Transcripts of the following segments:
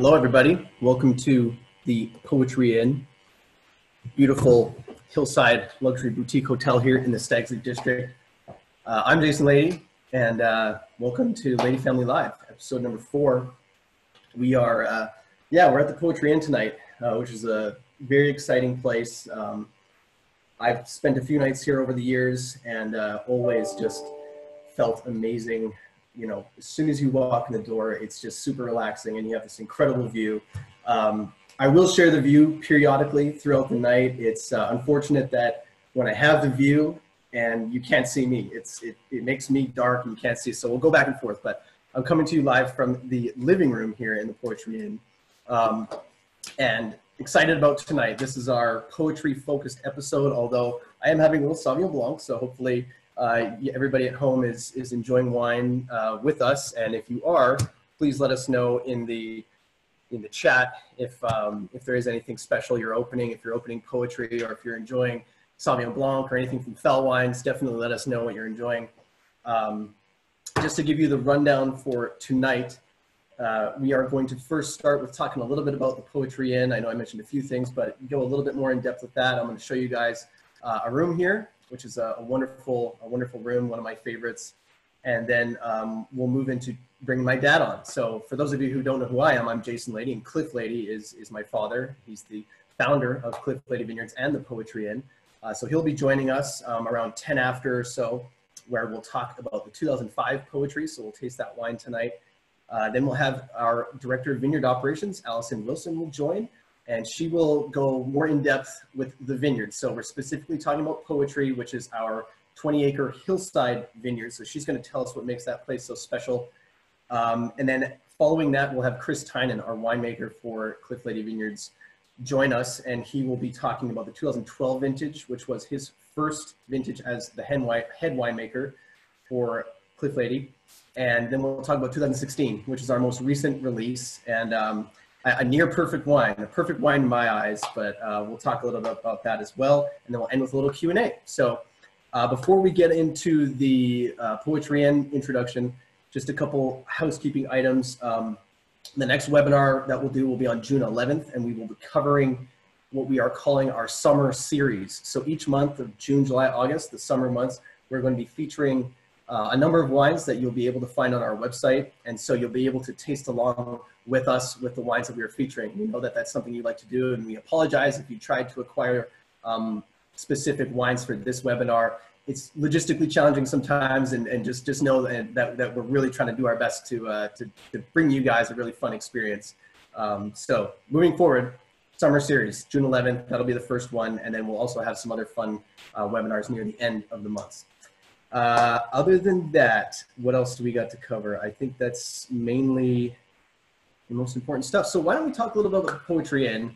Hello, everybody. Welcome to the Poetry Inn, beautiful hillside luxury boutique hotel here in the Stags Leap District. I'm Jason Lede, and welcome to Lady Family Live, episode number 4. We are, we're at the Poetry Inn tonight, which is a very exciting place. I've spent a few nights here over the years, and always just felt amazing. You know, as soon as you walk in the door, it's just super relaxing and you have this incredible view. I will share the view periodically throughout the night. It's unfortunate that when I have the view and you can't see me, it makes me dark and you can't see. So we'll go back and forth, but I'm coming to you live from the living room here in the Poetry Inn. And excited about tonight. This is our poetry focused episode, although I am having a little Sauvignon Blanc, so hopefully everybody at home is enjoying wine with us, and if you are, please let us know in the chat if there is anything special you're opening, if you're opening poetry, or if you're enjoying Sauvignon Blanc or anything from Fell Wines. Definitely let us know what you're enjoying. Just to give you the rundown for tonight, we are going to first start with talking a little bit about the Poetry Inn. I know I mentioned a few things, but go a little bit more in depth with that. I'm going to show you guys a room here, which is a wonderful room, one of my favorites. And then we'll move into bringing my dad on. So for those of you who don't know who I am, I'm Jason Lede, and Cliff Lede is my father. He's the founder of Cliff Lede Vineyards and the Poetry Inn. So he'll be joining us around 10 after or so, where we'll talk about the 2005 poetry. So we'll taste that wine tonight. Then we'll have our Director of Vineyard Operations, Allison Wilson, will join. And she will go more in depth with the vineyard. So we're specifically talking about poetry, which is our 20-acre hillside vineyard. So she's going to tell us what makes that place so special. And then following that, we'll have Chris Tynan, our winemaker for Cliff Lede Vineyards, join us. And he will be talking about the 2012 vintage, which was his first vintage as the head winemaker for Cliff Lede. And then we'll talk about 2016, which is our most recent release. And a near perfect wine, a perfect wine in my eyes, but we'll talk a little bit about that as well. And then we'll end with a little Q&A. So before we get into the Poetry Inn introduction, just a couple housekeeping items. The next webinar that we'll do will be on June 11th, and we will be covering what we are calling our summer series. So each month of June, July, August, the summer months, we're going to be featuring a number of wines that you'll be able to find on our website. And so you'll be able to taste along with us with the wines that we are featuring. We know that that's something you like to do, and we apologize if you tried to acquire specific wines for this webinar. It's logistically challenging sometimes, and just know that we're really trying to do our best to bring you guys a really fun experience. So moving forward, summer series, June 11th, that'll be the first one, and then we'll also have some other fun webinars near the end of the month. Other than that, what else do we got to cover? I think that's mainly the most important stuff. So why don't we talk a little bit about the Poetry Inn?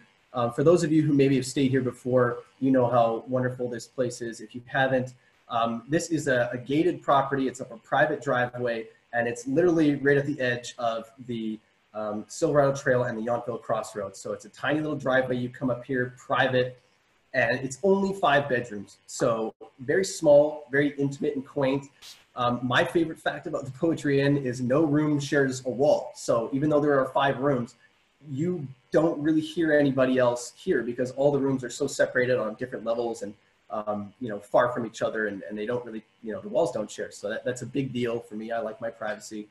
For those of you who maybe have stayed here before, you know how wonderful this place is. If you haven't, this is a gated property. It's up a private driveway, and it's literally right at the edge of the Silverado Trail and the Yountville Crossroads. So it's a tiny little driveway. You come up here, private, and it's only 5 bedrooms. So very small, very intimate and quaint. My favorite fact about the Poetry Inn is no room shares a wall. So even though there are 5 rooms, you don't really hear anybody else here because all the rooms are so separated on different levels and far from each other, and they don't really, the walls don't share. So that's a big deal for me. I like my privacy.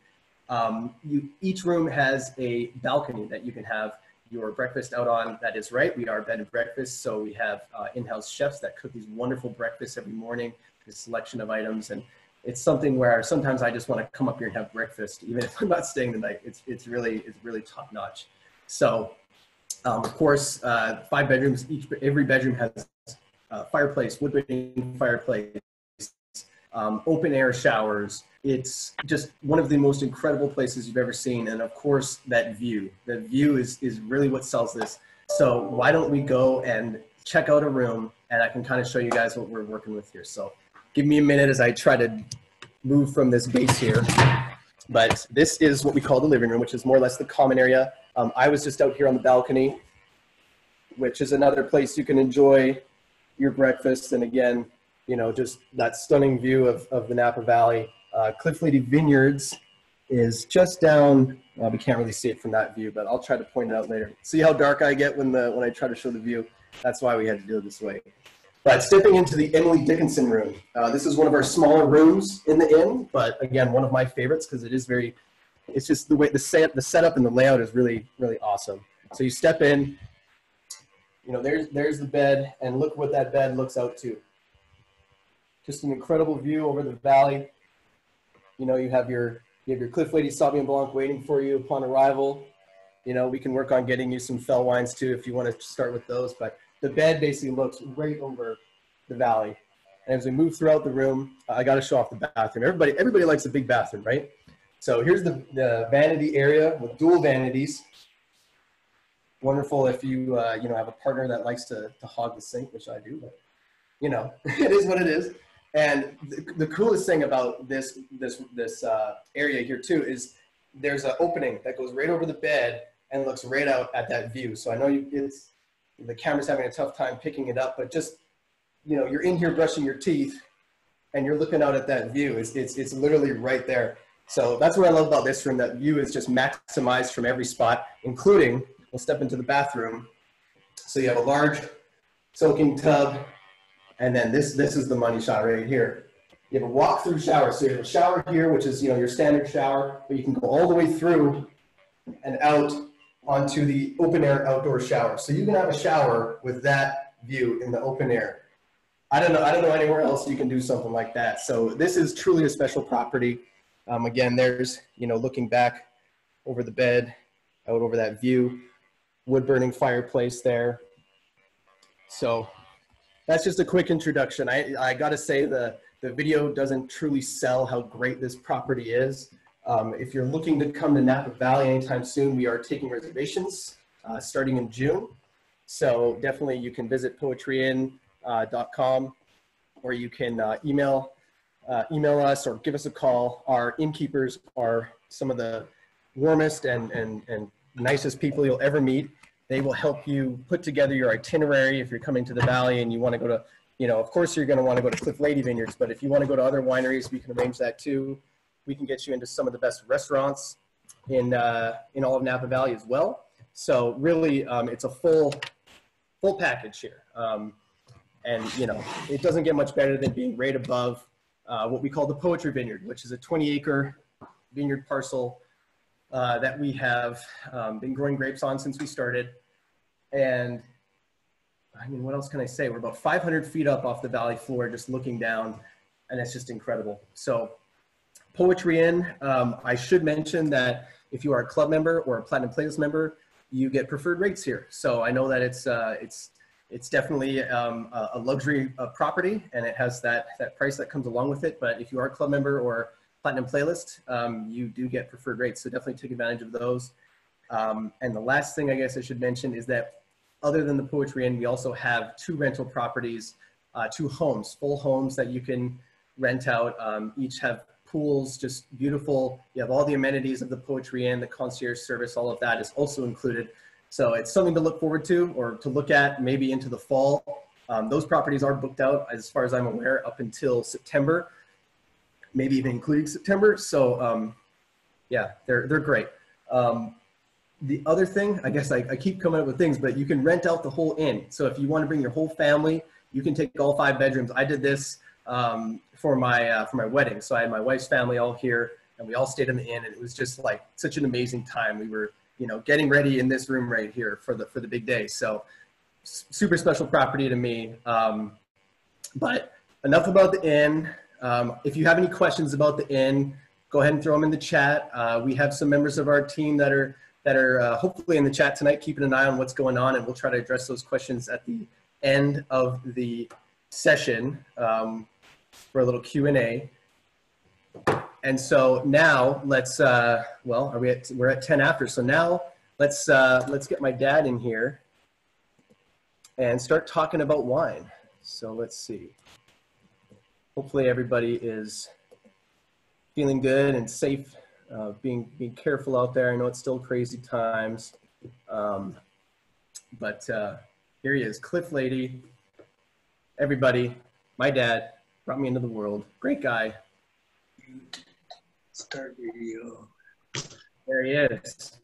Each room has a balcony that you can have your breakfast out on. That is right, we are bed and breakfast, so we have in-house chefs that cook these wonderful breakfasts every morning, this selection of items, and it's something where sometimes I just want to come up here and have breakfast, even if I'm not staying the night. It's really top notch. So, of course, 5 bedrooms. Every bedroom has a fireplace, wood burning fireplace, open air showers. It's just one of the most incredible places you've ever seen. And of course, that view. The view is really what sells this. So why don't we go and check out a room, and I can kind of show you guys what we're working with here. So give me a minute as I try to move from this base here. But this is what we call the living room, which is more or less the common area. I was just out here on the balcony, which is another place you can enjoy your breakfast. And again, just that stunning view of the Napa Valley. Cliff Lede Vineyards is just down We can't really see it from that view, but I'll try to point it out later. See how dark I get when I try to show the view? That's why we had to do it this way. But stepping into the Emily Dickinson room. This is one of our smaller rooms in the inn, but again, one of my favorites because it is very, it's just the way the setup and the layout is really, really awesome. So you step in, you know, there's the bed, and look what that bed looks out to. Just an incredible view over the valley. You know, you have your Cliff Lede Sauvignon Blanc waiting for you upon arrival. You know, we can work on getting you some fell wines too if you want to start with those, but the bed basically looks right over the valley. And as we move throughout the room, I got to show off the bathroom. Everybody likes a big bathroom, right? So here's the vanity area with dual vanities. Wonderful if you you know, have a partner that likes to hog the sink, which I do, but you know, it is what it is. And the coolest thing about this area here too is there's an opening that goes right over the bed and looks right out at that view. So I know the camera's having a tough time picking it up, but just, you know, you're in here brushing your teeth and you're looking out at that view. It's literally right there. So that's what I love about this room. That view is just maximized from every spot, including, we'll step into the bathroom. So you have a large soaking tub, and then this is the money shot right here. You have a walk-through shower. So you have a shower here, which is, you know, your standard shower, but you can go all the way through and out onto the open-air outdoor shower. So you can have a shower with that view in the open air. I don't know anywhere else you can do something like that. So this is truly a special property. Again, there's, you know, looking back over the bed, out over that view, wood-burning fireplace there. So that's just a quick introduction. I got to say the video doesn't truly sell how great this property is. If you're looking to come to Napa Valley anytime soon, we are taking reservations starting in June. So definitely you can visit poetryinn.com, or you can email us or give us a call. Our innkeepers are some of the warmest and nicest people you'll ever meet. They will help you put together your itinerary if you're coming to the valley and you want to go to, you know, of course you're going to want to go to Cliff Lede Vineyards, but if you want to go to other wineries, we can arrange that too. We can get you into some of the best restaurants in all of Napa Valley as well. So really, it's a full package here. And you know, it doesn't get much better than being right above what we call the Poetry Vineyard, which is a 20-acre vineyard parcel that we have been growing grapes on since we started. And I mean, what else can I say? We're about 500 feet up off the valley floor, just looking down, and it's just incredible. So Poetry Inn, I should mention that if you are a club member or a Platinum Playlist member, you get preferred rates here. So I know that it's definitely a luxury property, and it has that price that comes along with it. But if you are a club member or Platinum Playlist, you do get preferred rates. So definitely take advantage of those. And the last thing I guess I should mention is that other than the Poetry Inn, we also have 2 rental properties, 2 homes, full homes that you can rent out. Each have pools, just beautiful. You have all the amenities of the Poetry Inn, the concierge service, all of that is also included. So it's something to look forward to or to look at maybe into the fall. Those properties are booked out, as far as I'm aware, up until September, maybe even including September. So yeah, they're great. The other thing, I guess I keep coming up with things, but you can rent out the whole inn. So if you want to bring your whole family, you can take all 5 bedrooms. I did this for my wedding. So I had my wife's family all here, and we all stayed in the inn, and it was just like such an amazing time. We were, you know, getting ready in this room right here for the big day. So super special property to me. But enough about the inn. If you have any questions about the inn, go ahead and throw them in the chat. We have some members of our team that are hopefully in the chat tonight, keeping an eye on what's going on, and we'll try to address those questions at the end of the session for a little Q&A. And so now let's, well, we're at 10 after. So now let's get my dad in here and start talking about wine. So let's see. Hopefully everybody is feeling good and safe, being careful out there. I know it's still crazy times, but here he is, Cliff Lede. Everybody, my dad brought me into the world. Great guy. Start video. There he is.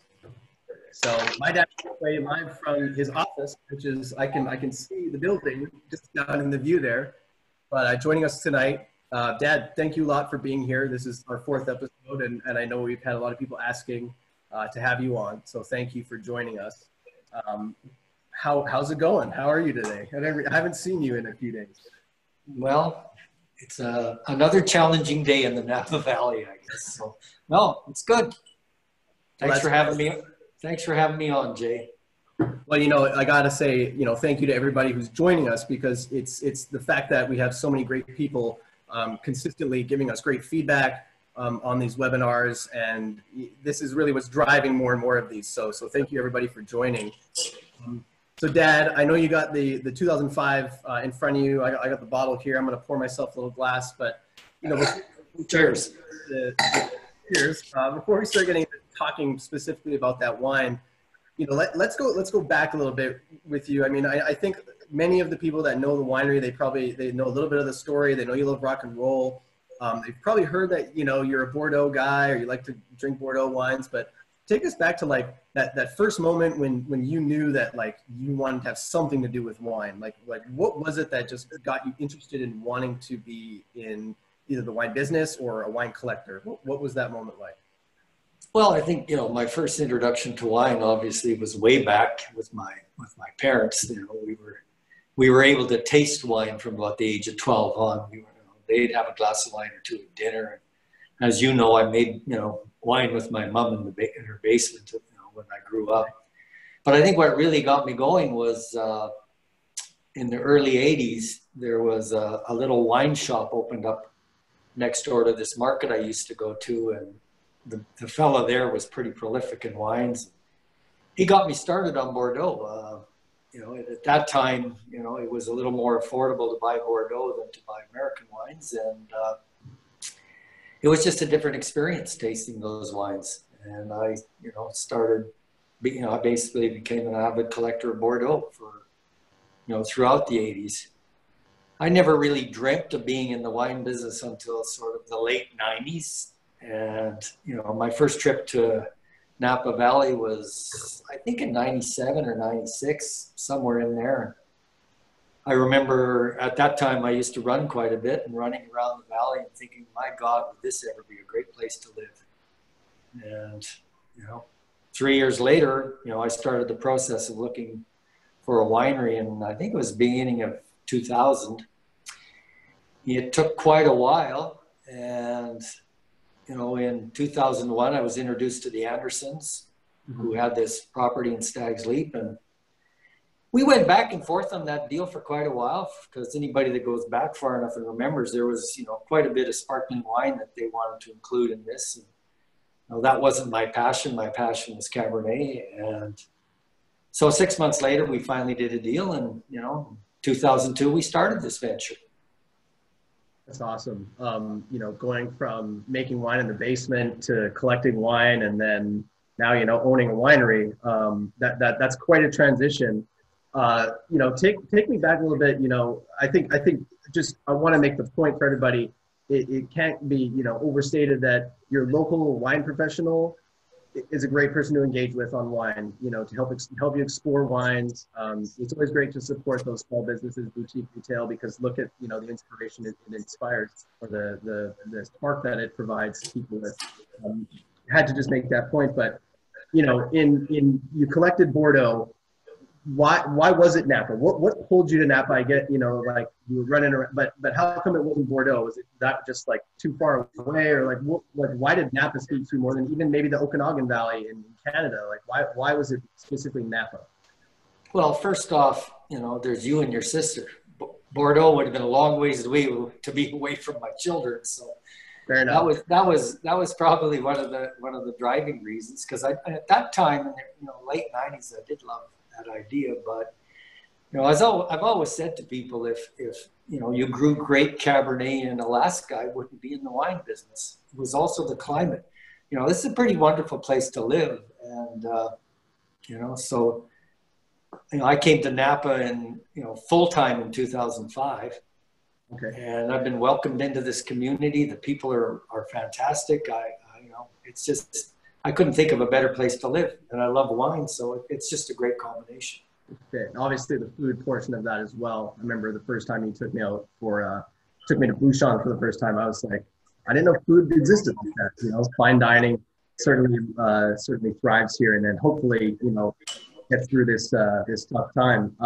So my dad's playing live from his office, which is I can see the building just down in the view there. But joining us tonight, Dad, thank you a lot for being here. This is our 4th episode, and I know we've had a lot of people asking to have you on. So thank you for joining us. How's it going? How are you today? I haven't seen you in a few days. Well, it's another challenging day in the Napa Valley, I guess. So no, it's good. Thanks for having me. Thanks for having me on, Jay. Well, I gotta say, thank you to everybody who's joining us, because it's the fact that we have so many great people consistently giving us great feedback on these webinars, and this is really what's driving more and more of these. So thank you everybody for joining. So Dad, I know you got the 2005 in front of you. I got the bottle here. I'm gonna pour myself a little glass, but cheers. Cheers. Before we start talking specifically about that wine, let's go back a little bit with you. I mean, I think many of the people that know the winery, they know a little bit of the story. They know you love rock and roll. They've probably heard that you're a Bordeaux guy, or you like to drink Bordeaux wines. But take us back to like that first moment when you knew that like you wanted to have something to do with wine. Like what was it that just got you interested in wanting to be in either the wine business or a wine collector? What was that moment like? Well, I think, my first introduction to wine obviously was way back with my parents. We were able to taste wine from about the age of 12 on. They'd have a glass of wine or two at dinner. And as you know, I made, wine with my mom in her basement, when I grew up. But I think what really got me going was in the early 80s, there was a little wine shop opened up next door to this market I used to go to, and the fella there was pretty prolific in wines. He got me started on Bordeaux. At that time, it was a little more affordable to buy Bordeaux than to buy American wines. And it was just a different experience tasting those wines. And I, I basically became an avid collector of Bordeaux for, throughout the 80s. I never really dreamt of being in the wine business until sort of the late 90s. And, my first trip to Napa Valley was, I think, in 97 or 96, somewhere in there. I remember at that time I used to run quite a bit, and running around the valley and thinking, my God, would this ever be a great place to live? And, 3 years later, I started the process of looking for a winery, and I think it was beginning of 2000. It took quite a while, and in 2001, I was introduced to the Andersons, who had this property in Stag's Leap. And we went back and forth on that deal for quite a while, because anybody that goes back far enough and remembers, there was, quite a bit of sparkling wine that they wanted to include in this. And, that wasn't my passion. My passion was Cabernet. And so 6 months later, we finally did a deal. And, 2002, we started this venture. That's awesome. Going from making wine in the basement to collecting wine, and then now, owning a winery, that's quite a transition. Take me back a little bit. I think I want to make the point for everybody. It can't be, overstated that your local wine professional is a great person to engage with on wine, to help you explore wines. It's always great to support those small businesses, boutique retail, because look at, the inspiration it inspires, or the spark that it provides people with. Had to just make that point, but, you collected Bordeaux. Why was it Napa? What pulled you to Napa? I get, like you were running around, but how come it wasn't Bordeaux? Was it that just like too far away, or why did Napa speak to you more than even maybe the Okanagan Valley in Canada? Like why was it specifically Napa? Well, first off, there's you and your sister. Bordeaux would have been a long ways away to be away from my children. So fair enough. That was probably one of the driving reasons, because at that time in the late 90s, I did love that idea. But as I've always said to people, if you grew great Cabernet in Alaska, I wouldn't be in the wine business. It was also the climate. This is a pretty wonderful place to live, and so I came to Napa and full time in 2005. Okay. And I've been welcomed into this community. The people are fantastic. It's just I couldn't think of a better place to live. And I love wine, so it's just a great combination. And obviously the food portion of that as well. I remember the first time you took me out took me to Bouchon for the first time. I was like, I didn't know food existed like that. You know, fine dining certainly thrives here, and then hopefully, you know, get through this tough time.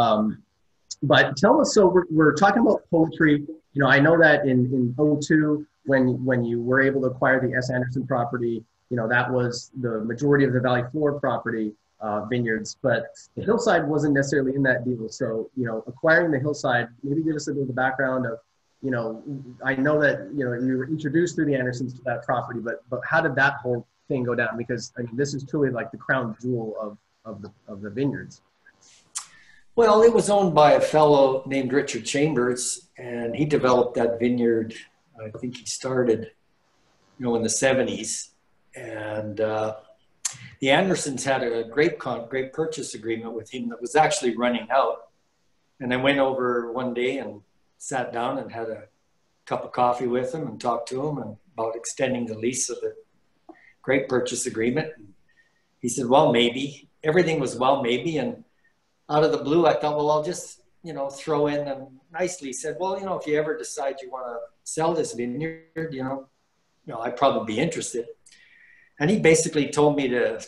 But tell us, so we're talking about poetry. You know, I know that in '02, when you were able to acquire the S. Anderson property, you know, that was the majority of the Valley Floor property vineyards, but the hillside wasn't necessarily in that deal. So, you know, acquiring the hillside, maybe give us a bit of the background of, you know, I know that, you know, you were introduced through the Andersons to that property, but how did that whole thing go down? Because I mean, this is truly like the crown jewel of the vineyards. Well, it was owned by a fellow named Richard Chambers, and he developed that vineyard. I think he started, you know, in the 70s. And the Andersons had a great purchase agreement with him that was actually running out. And I went over one day and sat down and had a cup of coffee with him and talked to him about extending the lease of the great purchase agreement. And he said, well, maybe. Everything was well, maybe. And out of the blue, I thought, well, I'll just, you know, throw in and nicely said, well, you know, if you ever decide you want to sell this vineyard, you know, I'd probably be interested. And he basically told me to,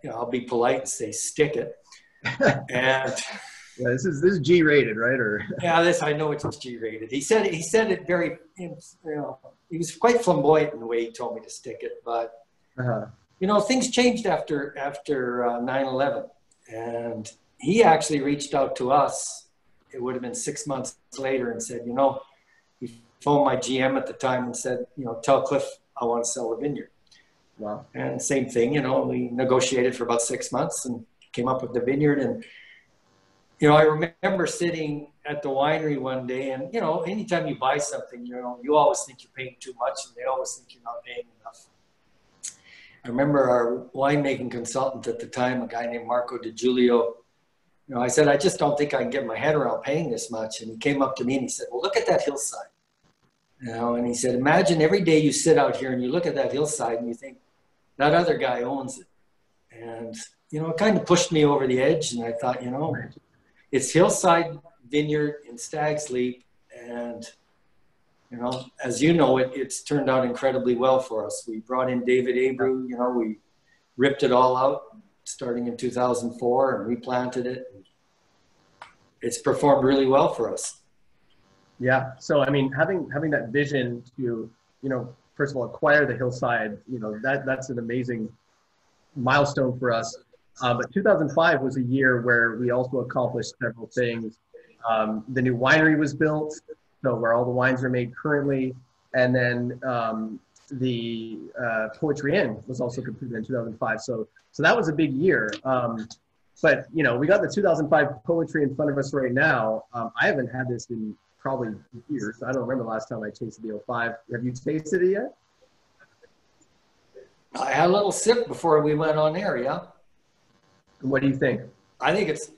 you know, I'll be polite and say, stick it. And yeah, this is G-rated, right? Or yeah, I know it's G-rated. He said it very, you know, he was quite flamboyant in the way he told me to stick it. But you know, things changed after 9/11, and he actually reached out to us. It would have been 6 months later, and said, you know, he phoned my GM at the time and said, you know, tell Cliff I want to sell the vineyard. Wow. And same thing, you know, we negotiated for about 6 months and came up with the vineyard. And, you know, I remember sitting at the winery one day, and, you know, anytime you buy something, you know, you always think you're paying too much, and they always think you're not paying enough. I remember our winemaking consultant at the time, a guy named Marco DiGiulio, you know, I said, I just don't think I can get my head around paying this much. And he came up to me and he said, well, look at that hillside. You know, and he said, imagine every day you sit out here and you look at that hillside and you think, that other guy owns it. And, you know, it kind of pushed me over the edge. And I thought, you know, it's Hillside Vineyard in Stag's Leap. And, you know, as you know, it's turned out incredibly well for us. We brought in David Abreu, you know, we ripped it all out starting in 2004 and replanted it. It's performed really well for us. Yeah. So, I mean, having that vision to, you know, first of all, acquire the hillside, you know, that's an amazing milestone for us. But 2005 was a year where we also accomplished several things. The new winery was built, so where all the wines are made currently. And then the Poetry Inn was also completed in 2005. So that was a big year. But, you know, we got the 2005 Poetry in front of us right now. I haven't had this in probably years. I don't remember the last time I tasted the 05. Have you tasted it yet? I had a little sip before we went on air, yeah. What do you think? I think it's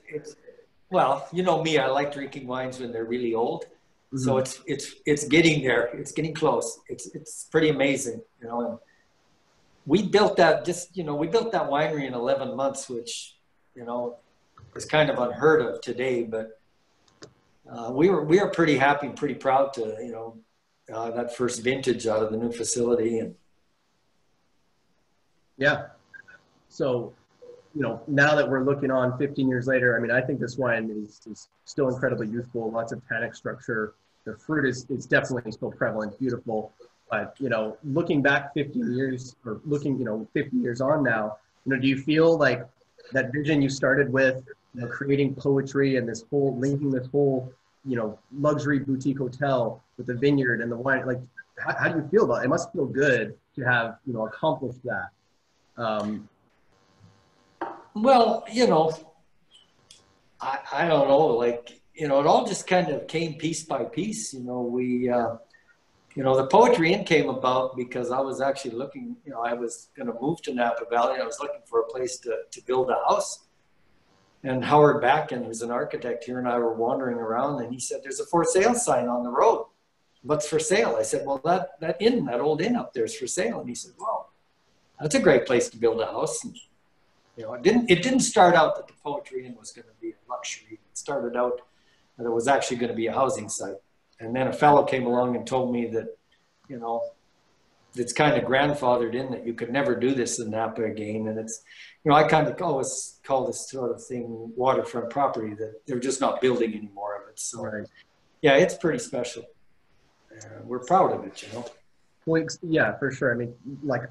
well, you know me, I like drinking wines when they're really old. Mm-hmm. So it's getting there. It's getting close. It's pretty amazing, you know. And we built that winery in 11 months, which, you know, is kind of unheard of today, but we are pretty happy and pretty proud to, you know, that first vintage out of the new facility. And yeah. So, you know, now that we're looking on 15 years later, I mean, I think this wine is still incredibly youthful, lots of tannic structure. The fruit is definitely still prevalent, beautiful. But, you know, looking back 15 years or looking, you know, 50 years on now, you know, do you feel like that vision you started with, you know, creating poetry and this whole, linking this whole, you know, luxury boutique hotel with the vineyard and the wine, like, how do you feel about it? It must feel good to have, you know, accomplished that. Well, you know, I don't know, like, you know, it all just kind of came piece by piece. You know, you know, the Poetry Inn came about because I was actually looking, you know, I was going to move to Napa Valley. I was looking for a place to build a house. And Howard Backen, who's an architect here, and I were wandering around, and he said, there's a for sale sign on the road. What's for sale? I said, well, that old inn up there is for sale. And he said, well, that's a great place to build a house. And, you know, it didn't start out that the Poetry Inn was going to be a luxury. It started out that it was actually going to be a housing site. And then a fellow came along and told me that, you know, it's kind of grandfathered in that you could never do this in Napa again. And it's, you know, I kind of always call this sort of thing waterfront property, that they're just not building any more of it. So, Right. yeah, it's pretty special. We're proud of it, you know. Well, yeah, for sure. I mean, like,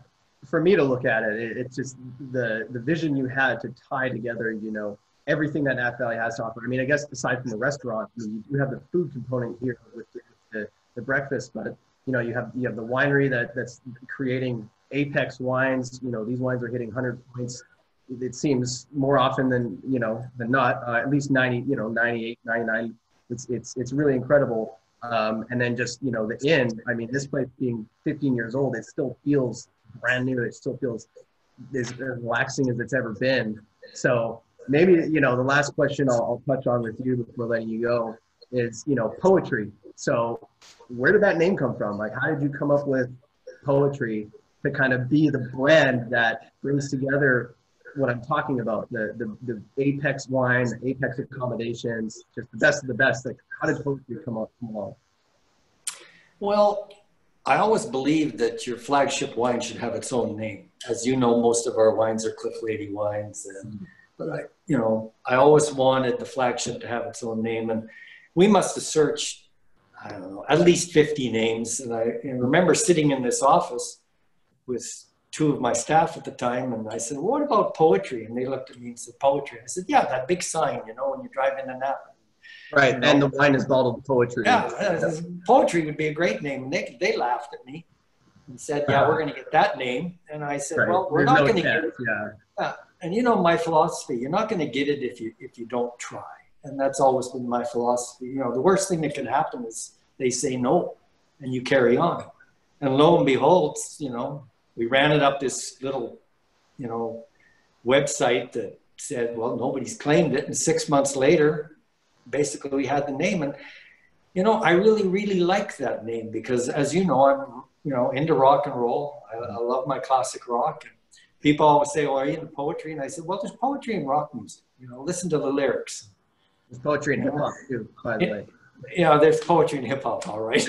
for me to look at it, it's just the vision you had to tie together, you know, everything that Napa Valley has to offer. I mean, I guess aside from the restaurant, I mean, you have the food component here with the breakfast, but you know, you have the winery that's creating apex wines. You know, these wines are hitting 100 points. It seems more often than not, at least 90, 98, 99. It's really incredible. And then just, you know, the inn, I mean, this place being 15 years old, it still feels brand new. It still feels as relaxing as it's ever been. So maybe, you know, the last question I'll touch on with you before letting you go is, you know, poetry. So where did that name come from? Like, how did you come up with poetry to kind of be the brand that brings together what I'm talking about, the apex wine, the apex accommodations, just the best of the best? Like, how did poetry come along? Well, I always believed that your flagship wine should have its own name. As you know, most of our wines are Cliff Lede wines, but I always wanted the flagship to have its own name, and we must have searched, I don't know, at least 50 names. And I remember sitting in this office with two of my staff at the time, and I said, well, "What about poetry?" And they looked at me and said, "Poetry." I said, "Yeah, that big sign, you know, when you drive into Napa." Right, you know? and the wine is bottled poetry. Yeah, poetry would be a great name. And they laughed at me and said, "Yeah, we're going to get that name." And I said, Right. "Well, we're There's not no going to get chance, it." Yeah. And you know my philosophy: you're not going to get it if you don't try. And that's always been my philosophy. You know, the worst thing that can happen is they say no, and you carry on. And lo and behold, you know, we ran it up this little, you know, website that said, well, nobody's claimed it. And 6 months later, basically we had the name. And, you know, I really, really like that name because, as you know, I'm, you know, into rock and roll. I love my classic rock. And people always say, "Oh, are you into poetry?" And I said, well, there's poetry in rock music. You know, listen to the lyrics. There's poetry in hip hop too, by the way. Yeah, there's poetry in hip hop, all right.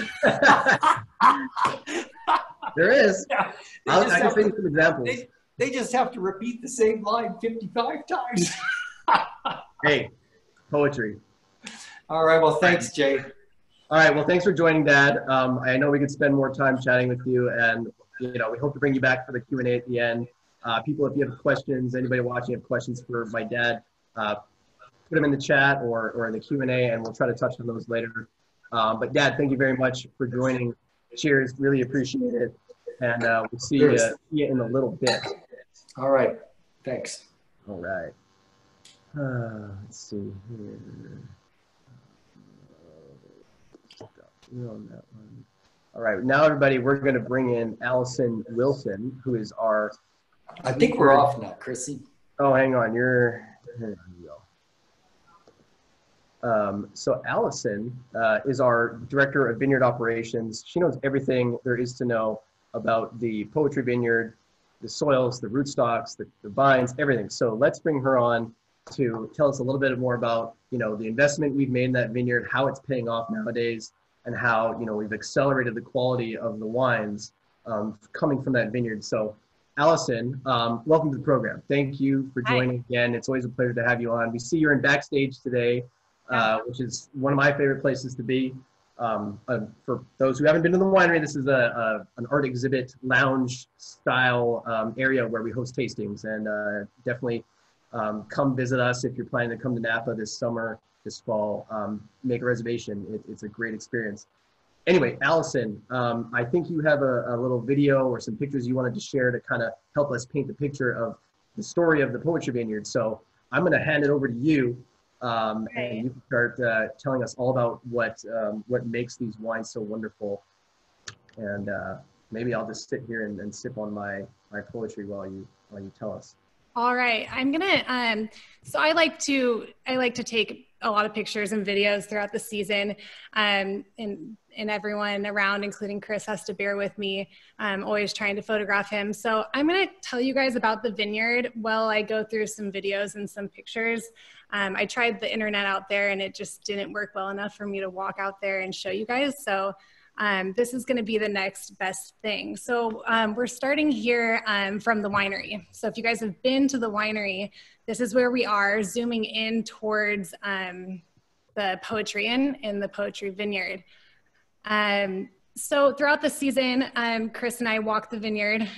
There is. Yeah, I can think of some examples. They just have to repeat the same line 55 times. Hey, poetry. All right, well, thanks, Jay. All right, well, thanks for joining, Dad. I know we could spend more time chatting with you, and you know, we hope to bring you back for the Q&A at the end. People, if you have questions, anybody watching have questions for my dad, put them in the chat or in the Q&A, and we'll try to touch on those later. But Dad, thank you very much for joining. Cheers, really appreciate it. And we'll see you in a little bit. All right, thanks. All right. Let's see here. We're on that one. All right, now everybody, we're going to bring in Allison Wilson, who is our... I think we're off now, Chrissy. Oh, hang on, here you go. So Allison is our Director of Vineyard Operations. She knows everything there is to know about the poetry vineyard, the soils, the rootstocks, the vines, everything. So let's bring her on to tell us a little bit more about, you know, the investment we've made in that vineyard, how it's paying off nowadays, and how, you know, we've accelerated the quality of the wines coming from that vineyard. So Allison, welcome to the program. Thank you for joining again. It's always a pleasure to have you on. We see you're in backstage today, which is one of my favorite places to be. For those who haven't been to the winery, this is an art exhibit lounge style area where we host tastings, and definitely come visit us if you're planning to come to Napa this summer, this fall. Make a reservation. It's a great experience. Anyway, Allison, I think you have a little video or some pictures you wanted to share to kind of help us paint the picture of the story of the poetry vineyard. So I'm going to hand it over to you, and you can start telling us all about what makes these wines so wonderful. And maybe I'll just sit here and sip on my poetry while you tell us. All right, I'm gonna. So I like to take a lot of pictures and videos throughout the season. And everyone around, including Chris, has to bear with me. I'm always trying to photograph him. So I'm going to tell you guys about the vineyard while I go through some videos and some pictures. I tried the internet out there and it just didn't work well enough for me to walk out there and show you guys. So this is going to be the next best thing. So we're starting here from the winery. So if you guys have been to the winery, this is where we are, zooming in towards the Poetry Inn in the Poetry Vineyard. So throughout the season, Chris and I walk the vineyard.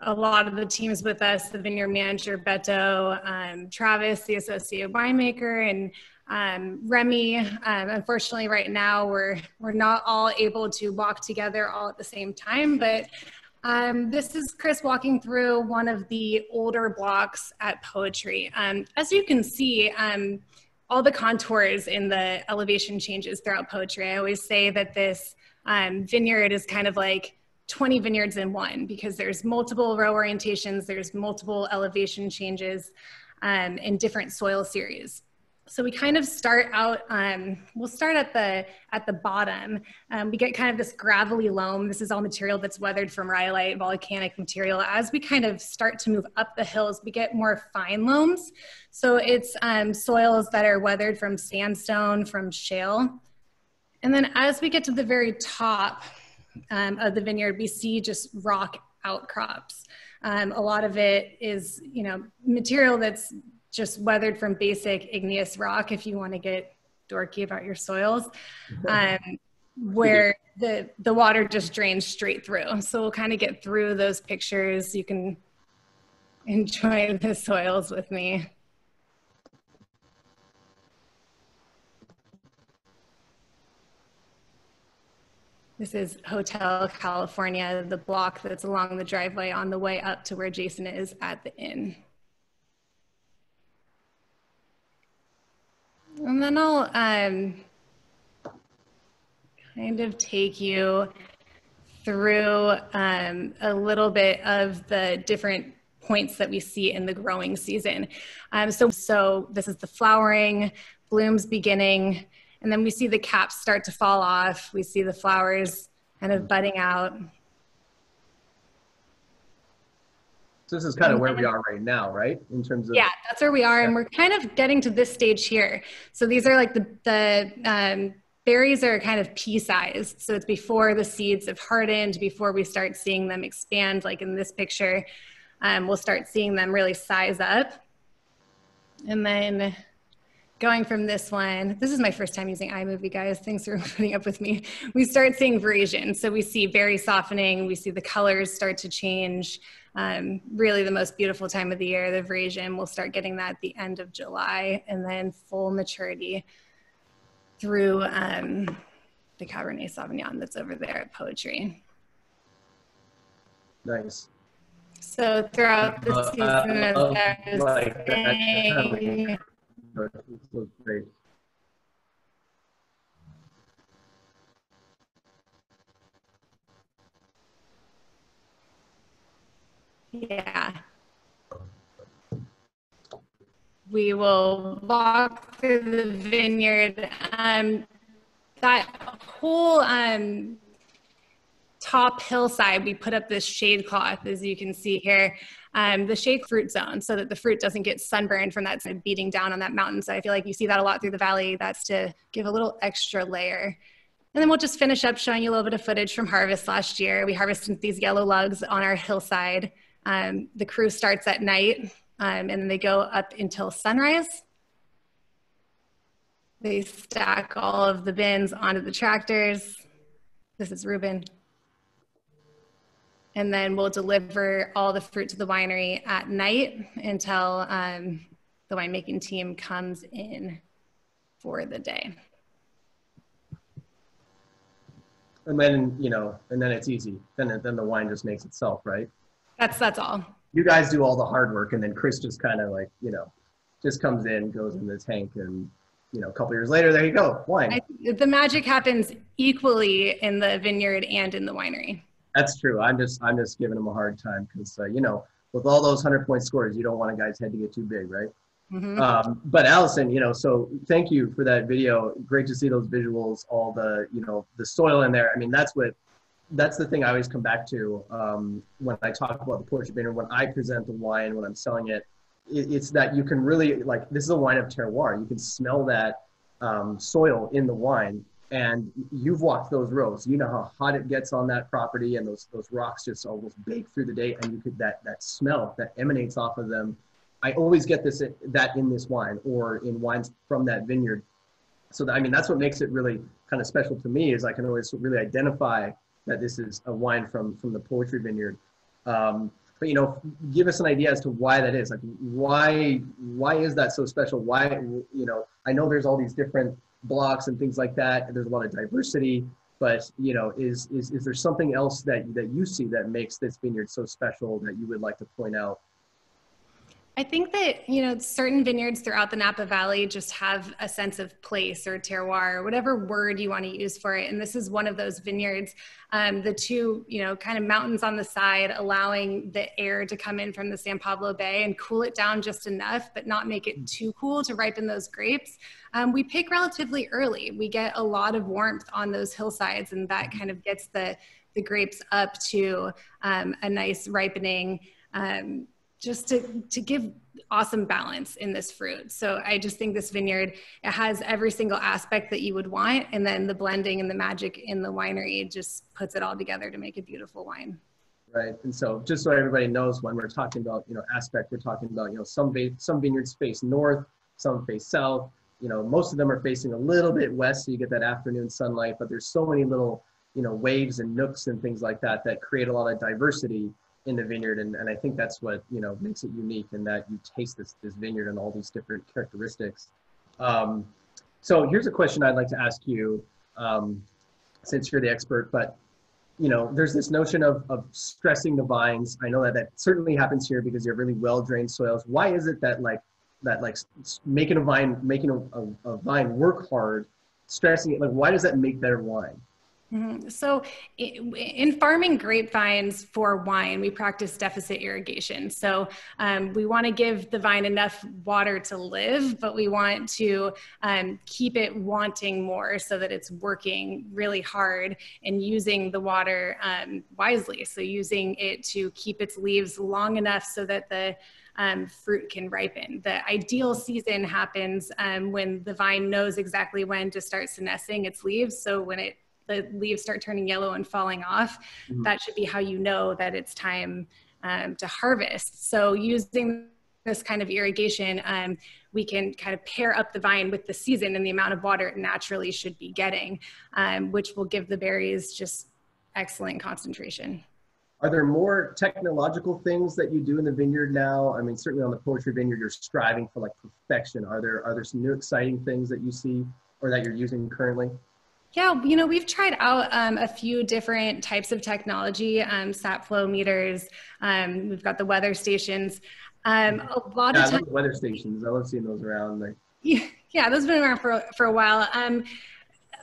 A lot of the teams with us, the vineyard manager, Beto, Travis, the associate winemaker, and Remy. Unfortunately, right now, we're not all able to walk together all at the same time, but this is Chris walking through one of the older blocks at Poetry. As you can see, all the contours in the elevation changes throughout Poetry. I always say that this vineyard is kind of like 20 vineyards in one, because there's multiple row orientations, there's multiple elevation changes in different soil series. So we kind of start out, we'll start at the bottom. We get kind of this gravelly loam. This is all material that's weathered from rhyolite, volcanic material. As we kind of start to move up the hills, we get more fine loams. So it's soils that are weathered from sandstone, from shale. And then as we get to the very top of the vineyard, we see just rock outcrops. A lot of it is, material that's just weathered from basic igneous rock, if you want to get dorky about your soils, where the water just drains straight through. So we'll kind of get through those pictures. You can enjoy the soils with me. This is Hotel California, the block that's along the driveway on the way up to where Jason is at the inn. And then I'll kind of take you through a little bit of the different points that we see in the growing season. So this is the flowering, blooms beginning, and then we see the caps start to fall off. We see the flowers kind of budding out. So this is kind of where we are right now, right? In terms of— Yeah, that's where we are. Yeah. And we're kind of getting to this stage here. So these are like the berries are kind of pea-sized. So it's before the seeds have hardened, before we start seeing them expand, like in this picture. We'll start seeing them really size up. And then going from this one, this is my first time using iMovie, guys. Thanks for putting up with me. We start seeing veraison. So we see berry softening. We see the colors start to change. Really the most beautiful time of the year, the veraison. We'll start getting that at the end of July, and then full maturity through the Cabernet Sauvignon that's over there at Poetry. Nice. So throughout the season, as I was saying, great. Yeah. We will walk through the vineyard. That whole top hillside, we put up this shade cloth, as you can see here, the shade fruit zone, so that the fruit doesn't get sunburned from that sort of beating down on that mountain. So I feel like you see that a lot through the valley. That's to give a little extra layer. And then we'll just finish up showing you a little bit of footage from harvest last year. We harvested these yellow lugs on our hillside. The crew starts at night, and then they go up until sunrise. They stack all of the bins onto the tractors. This is Ruben. And then we'll deliver all the fruit to the winery at night until the winemaking team comes in for the day. And then, and then it's easy. Then the wine just makes itself, right? That's all. You guys do all the hard work, and then Chris just kind of like, just comes in, goes in the tank, and a couple years later, there you go, wine. The magic happens equally in the vineyard and in the winery. That's true. I'm just giving him a hard time because with all those 100-point scores, you don't want a guy's head to get too big, right? But Allison, you know, so thank you for that video. Great to see those visuals, all the, you know, the soil in there. I mean, that's the thing I always come back to when I talk about the portrait vineyard, when I present the wine, when I'm selling it, it's that you can really, like, this is a wine of terroir. You can smell that soil in the wine, and you've walked those roads. You know how hot it gets on that property, and those rocks just almost bake through the day, and you could, that smell that emanates off of them. I always get that in this wine or in wines from that vineyard. So I mean, that's what makes it really kind of special to me, is I can always really identify that this is a wine from the poetry vineyard. But, you know, give us an idea as to why that is. Like, why is that so special? Why, you know, I know there's all these different blocks and things like that, and there's a lot of diversity, but, you know, is there something else that you see that makes this vineyard so special that you would like to point out? I think that, you know, certain vineyards throughout the Napa Valley just have a sense of place or terroir, or whatever word you want to use for it. And this is one of those vineyards. The two, you know, kind of mountains on the side, allowing the air to come in from the San Pablo Bay and cool it down just enough, but not make it too cool to ripen those grapes. We pick relatively early. We get a lot of warmth on those hillsides, and that kind of gets the grapes up to a nice ripening, just to give awesome balance in this fruit. So I just think this vineyard, it has every single aspect that you would want. And then the blending and the magic in the winery just puts it all together to make a beautiful wine. Right. And so just so everybody knows, when we're talking about, you know, aspect, we're talking about, you know, some vineyards face north, some face south. You know, most of them are facing a little bit west, so you get that afternoon sunlight, but there's so many little, you know, waves and nooks and things like that that create a lot of diversity in the vineyard, and I think that's what, you know, makes it unique, and that you taste this vineyard and all these different characteristics. So here's a question I'd like to ask you, since you're the expert. But, you know, there's this notion of stressing the vines. I know that certainly happens here because you have really well drained soils. Why is it that making a vine work hard, stressing it, like, why does that make better wine? So in farming grapevines for wine, we practice deficit irrigation. So we want to give the vine enough water to live, but we want to keep it wanting more so that it's working really hard and using the water wisely. So using it to keep its leaves long enough so that the fruit can ripen. The ideal season happens when the vine knows exactly when to start senescing its leaves. So when the leaves start turning yellow and falling off, that should be how you know that it's time to harvest. So using this kind of irrigation, we can kind of pair up the vine with the season and the amount of water it naturally should be getting, which will give the berries just excellent concentration. Are there more technological things that you do in the vineyard now? I mean, certainly on the poetry vineyard, you're striving for like perfection. Are there some new exciting things that you see or that you're using currently? Yeah, you know, we've tried out a few different types of technology, sat flow meters. We've got the weather stations. A lot of times, I love weather stations. I love seeing those around. Like, yeah, those have been around for a while.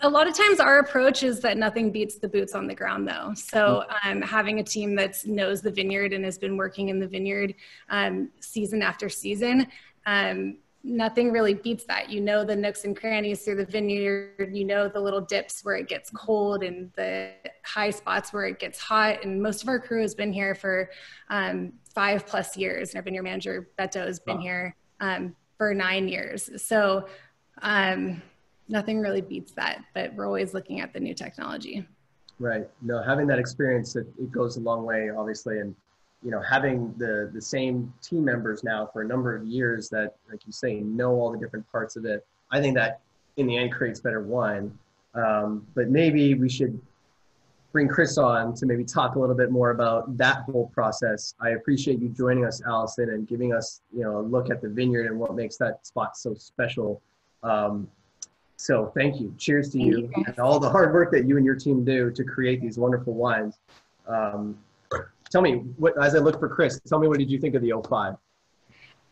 A lot of times our approach is that nothing beats the boots on the ground, though. So having a team that knows the vineyard and has been working in the vineyard season after season, nothing really beats that. You know the nooks and crannies through the vineyard, you know the little dips where it gets cold and the high spots where it gets hot. And most of our crew has been here for 5+ years. And our vineyard manager, Beto, has been here for 9 years. So nothing really beats that, but we're always looking at the new technology. Right. No, having that experience, it goes a long way, obviously. And, you know, having the same team members now for a number of years that, like you say, know all the different parts of it, I think that in the end creates better wine. But maybe we should bring Chris on to maybe talk a little bit more about that whole process. I appreciate you joining us, Allison, and giving us, you know, a look at the vineyard and what makes that spot so special. So thank you. Cheers to you and all the hard work that you and your team do to create these wonderful wines. Tell me, as I look for Chris, tell me, what did you think of the 05?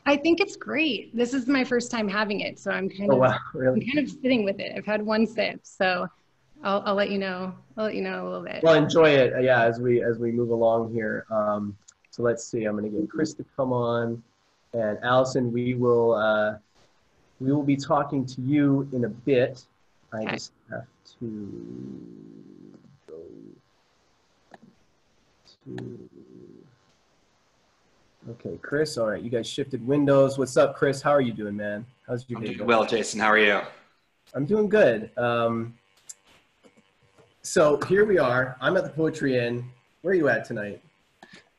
I think it's great. This is my first time having it, so I'm kind of sitting with it. I've had one sip, so I'll let you know. I'll let you know a little bit. Well, enjoy it, yeah, as we move along here. So let's see. I'm going to get Chris to come on. And Allison, we will be talking to you in a bit. I just have to go to. Okay, Chris. All right, you guys shifted windows. What's up, Chris? How are you doing, man? How's your day doing going? well, Jason. How are you? I'm doing good. So here we are. I'm at the Poetry Inn. Where are you at tonight?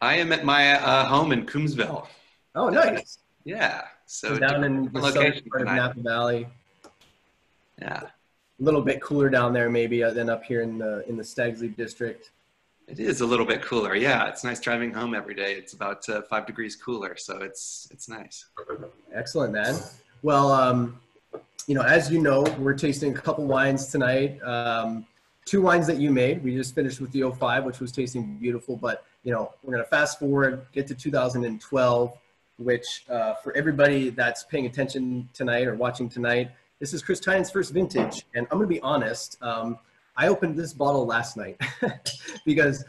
I am at my home in Coombsville. Oh, nice. Yeah. So down in the southern part of Napa Valley. Yeah. A little bit cooler down there, maybe, than up here in the Stag's Leap district. It is a little bit cooler. Yeah, it's nice driving home every day. It's about 5 degrees cooler, so it's nice. Excellent, man. Well, as you know, we're tasting a couple wines tonight. 2 wines that you made. We just finished with the 05, which was tasting beautiful. But we're going to fast forward, get to 2012, which for everybody that's paying attention tonight or watching tonight, this is Chris Tynan's first vintage. And I'm going to be honest. I opened this bottle last night because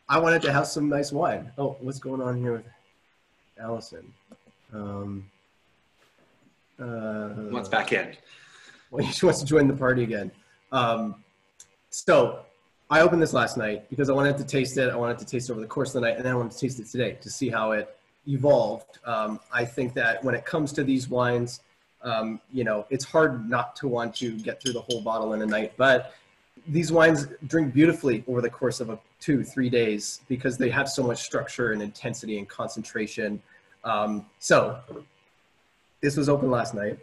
I wanted to have some nice wine. Oh, what's going on here with Allison? What's back in? Well, she wants to join the party again. So I opened this last night because I wanted to taste it. I wanted to taste it over the course of the night, and then I wanted to taste it today to see how it evolved. I think that when it comes to these wines, it's hard not to want to get through the whole bottle in a night, but these wines drink beautifully over the course of 2-3 days because they have so much structure and intensity and concentration. So this was open last night.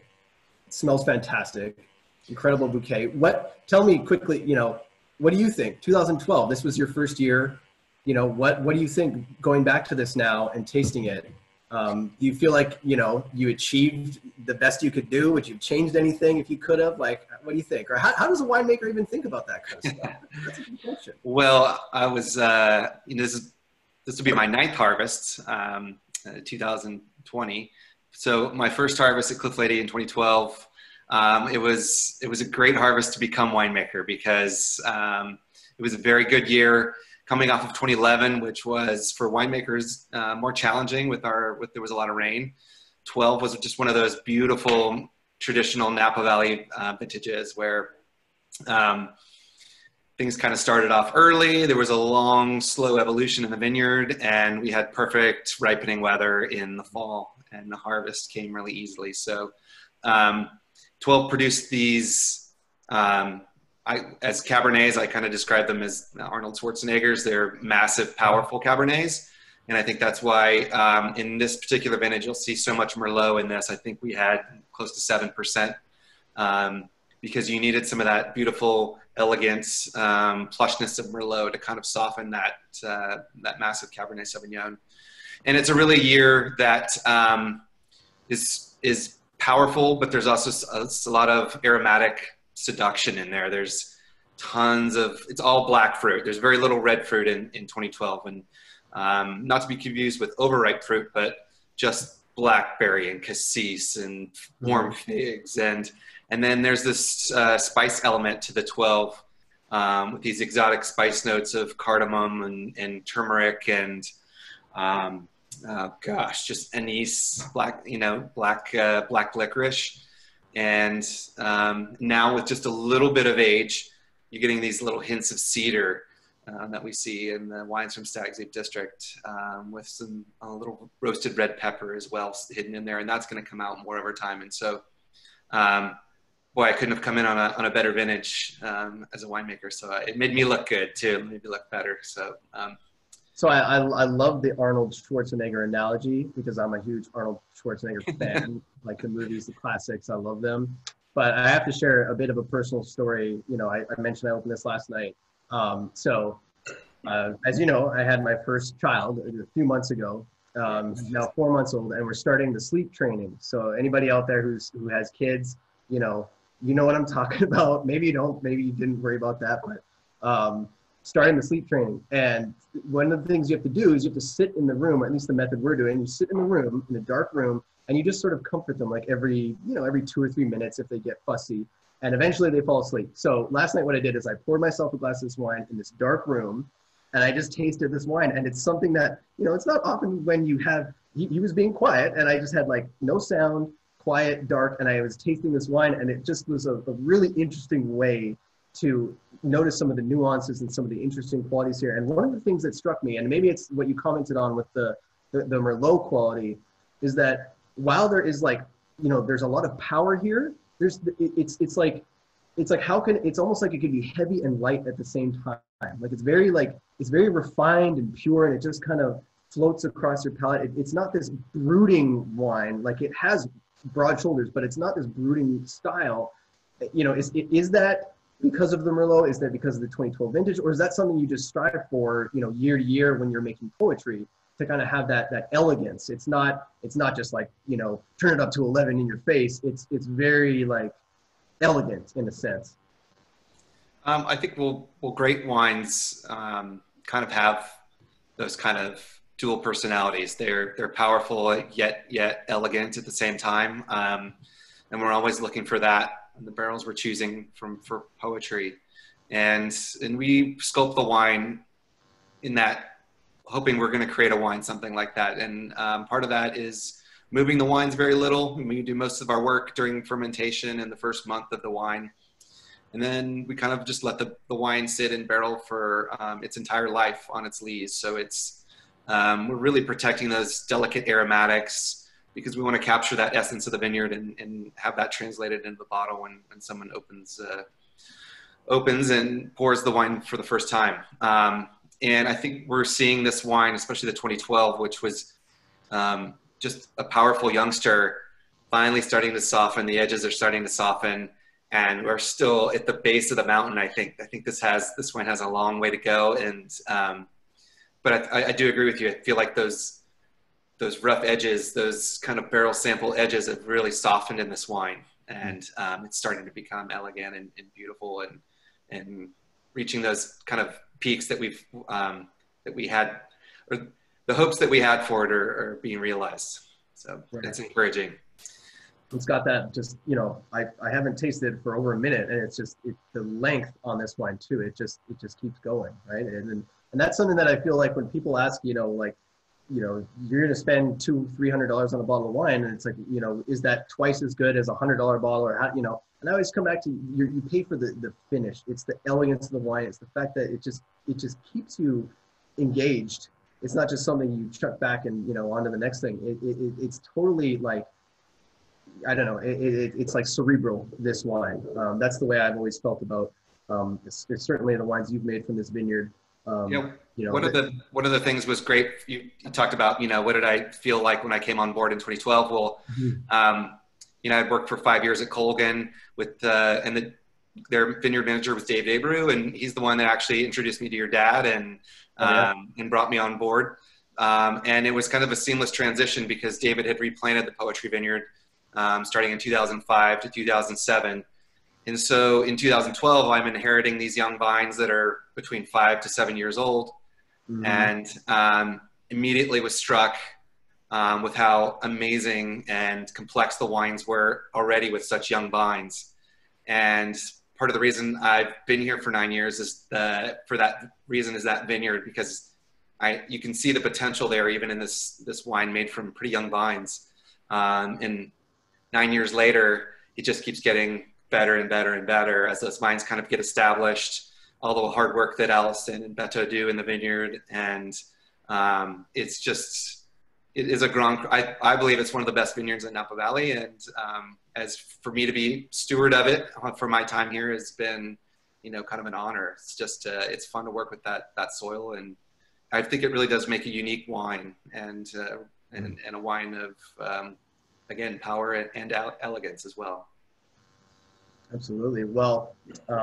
It smells fantastic. Incredible bouquet. Tell me quickly, what do you think? 2012, this was your first year. What do you think going back to this now and tasting it? Do you feel like, you achieved the best you could do? Would you have changed anything if you could have? Like, what do you think? Or how does a winemaker even think about that kind of stuff? That's a good question. Well, I was, this will be my 9th harvest, 2020. So my first harvest at Cliff Lede in 2012, it was a great harvest to become winemaker because it was a very good year coming off of 2011, which was for winemakers more challenging there was a lot of rain. 12 was just one of those beautiful traditional Napa Valley vintages where things kind of started off early. There was a long, slow evolution in the vineyard, and we had perfect ripening weather in the fall, and the harvest came really easily. So 12 produced these, as Cabernets, I kind of describe them as Arnold Schwarzeneggers. They're massive, powerful Cabernets. And I think that's why in this particular vintage, you'll see so much Merlot in this. I think we had close to 7% because you needed some of that beautiful elegance, plushness of Merlot to kind of soften that massive Cabernet Sauvignon. And it's a really year that is powerful, but there's also a lot of aromatic seduction in there. There's tons of, it's all black fruit. There's very little red fruit in 2012. And not to be confused with overripe fruit, but just blackberry and cassis and warm figs. And then there's this spice element to the 12 with these exotic spice notes of cardamom and turmeric and just anise, black licorice. And now with just a little bit of age, you're getting these little hints of cedar that we see in the wines from Stag's Leap District with some little roasted red pepper as well hidden in there. And that's going to come out more over time. And so, boy, I couldn't have come in on a better vintage as a winemaker. So it made me look good too. It made me look better. So, So I love the Arnold Schwarzenegger analogy because I'm a huge Arnold Schwarzenegger fan, like the movies, the classics, I love them. But I have to share a bit of a personal story. I mentioned I opened this last night. As you know, I had my first child a few months ago, now 4 months old, and we're starting the sleep training. So anybody out there who has kids, you know what I'm talking about. Maybe you don't, maybe you didn't worry about that, but starting the sleep training. And one of the things you have to do is you have to sit in the room, or at least the method we're doing, you sit in the room, in a dark room, and you just sort of comfort them like every 2 or 3 minutes if they get fussy. And eventually they fall asleep. So last night what I did is I poured myself a glass of this wine in this dark room, and I just tasted this wine. And it's something that, it's not often when you have he was being quiet, and I just had like no sound, quiet, dark, and I was tasting this wine, and it just was a really interesting way to notice some of the nuances and some of the interesting qualities here. And one of the things that struck me, and maybe it's what you commented on with the Merlot quality, is that while there is like, you know, there's a lot of power here, it's like it's almost like it could be heavy and light at the same time. Like it's very refined and pure, and it just kind of floats across your palate. It's not this brooding wine. Like it has broad shoulders, but it's not this brooding style. You know, is that because of the Merlot? Is that because of the 2012 vintage, or is that something you just strive for, you know, year to year when you're making poetry, to kind of have that elegance? It's not just like, you know, turn it up to 11 in your face. It's very like elegant in a sense. I think great wines kind of have those kind of dual personalities. They're powerful yet elegant at the same time, and we're always looking for that in the barrels we're choosing for poetry, and we sculpt the wine in that, hoping we're going to create a wine something like that. And part of that is moving the wines very little. We do most of our work during fermentation in the first month of the wine. And then we kind of just let the wine sit in barrel for its entire life on its lees. So it's, we're really protecting those delicate aromatics, because we want to capture that essence of the vineyard and have that translated into the bottle when someone opens and pours the wine for the first time. And I think we're seeing this wine, especially the 2012, which was just a powerful youngster, finally starting to soften. The edges are starting to soften, and we're still at the base of the mountain. I think this wine has a long way to go. And but I do agree with you. I feel like those rough edges, those kind of barrel sample edges, have really softened in this wine, and it's starting to become elegant and beautiful, and reaching those kind of peaks that we had, or the hopes that we had for it are being realized. So right. It's encouraging. It's got that, just, you know, I haven't tasted it for over a minute, and it's just the length on this wine too. It just keeps going, right? And that's something that I feel like when people ask, you know, like, you know, you're going to spend $200-300 on a bottle of wine, and it's like, you know, is that twice as good as $100 bottle, or how, you know? And I always come back to you pay for the finish. It's the elegance of the wine. It's the fact that it just keeps you engaged. It's not just something you chuck back and, you know, on to the next thing. It's totally like, I don't know, it's like cerebral, this wine. That's the way I've always felt about it's certainly the wines you've made from this vineyard. You know, one of the things was great. You talked about, you know, what did I feel like when I came on board in 2012? Well, you know, I'd worked for 5 years at Colgan with their vineyard manager was Dave Abreu, and he's the one that actually introduced me to your dad and brought me on board. And it was kind of a seamless transition, because David had replanted the poetry vineyard starting in 2005 to 2007. And so in 2012, I'm inheriting these young vines that are between 5 to 7 years old, and immediately was struck with how amazing and complex the wines were already with such young vines. And part of the reason I've been here for 9 years is that vineyard, because you can see the potential there, even in this wine made from pretty young vines. And 9 years later, it just keeps getting better and better and better as those vines kind of get established, all the hard work that Allison and Beto do in the vineyard. And it is I believe it's one of the best vineyards in Napa Valley. And as for me to be steward of it for my time here has been, you know, kind of an honor. It's just, it's fun to work with that soil. And I think it really does make a unique wine, and a wine of, again, power and elegance as well. Absolutely. Well,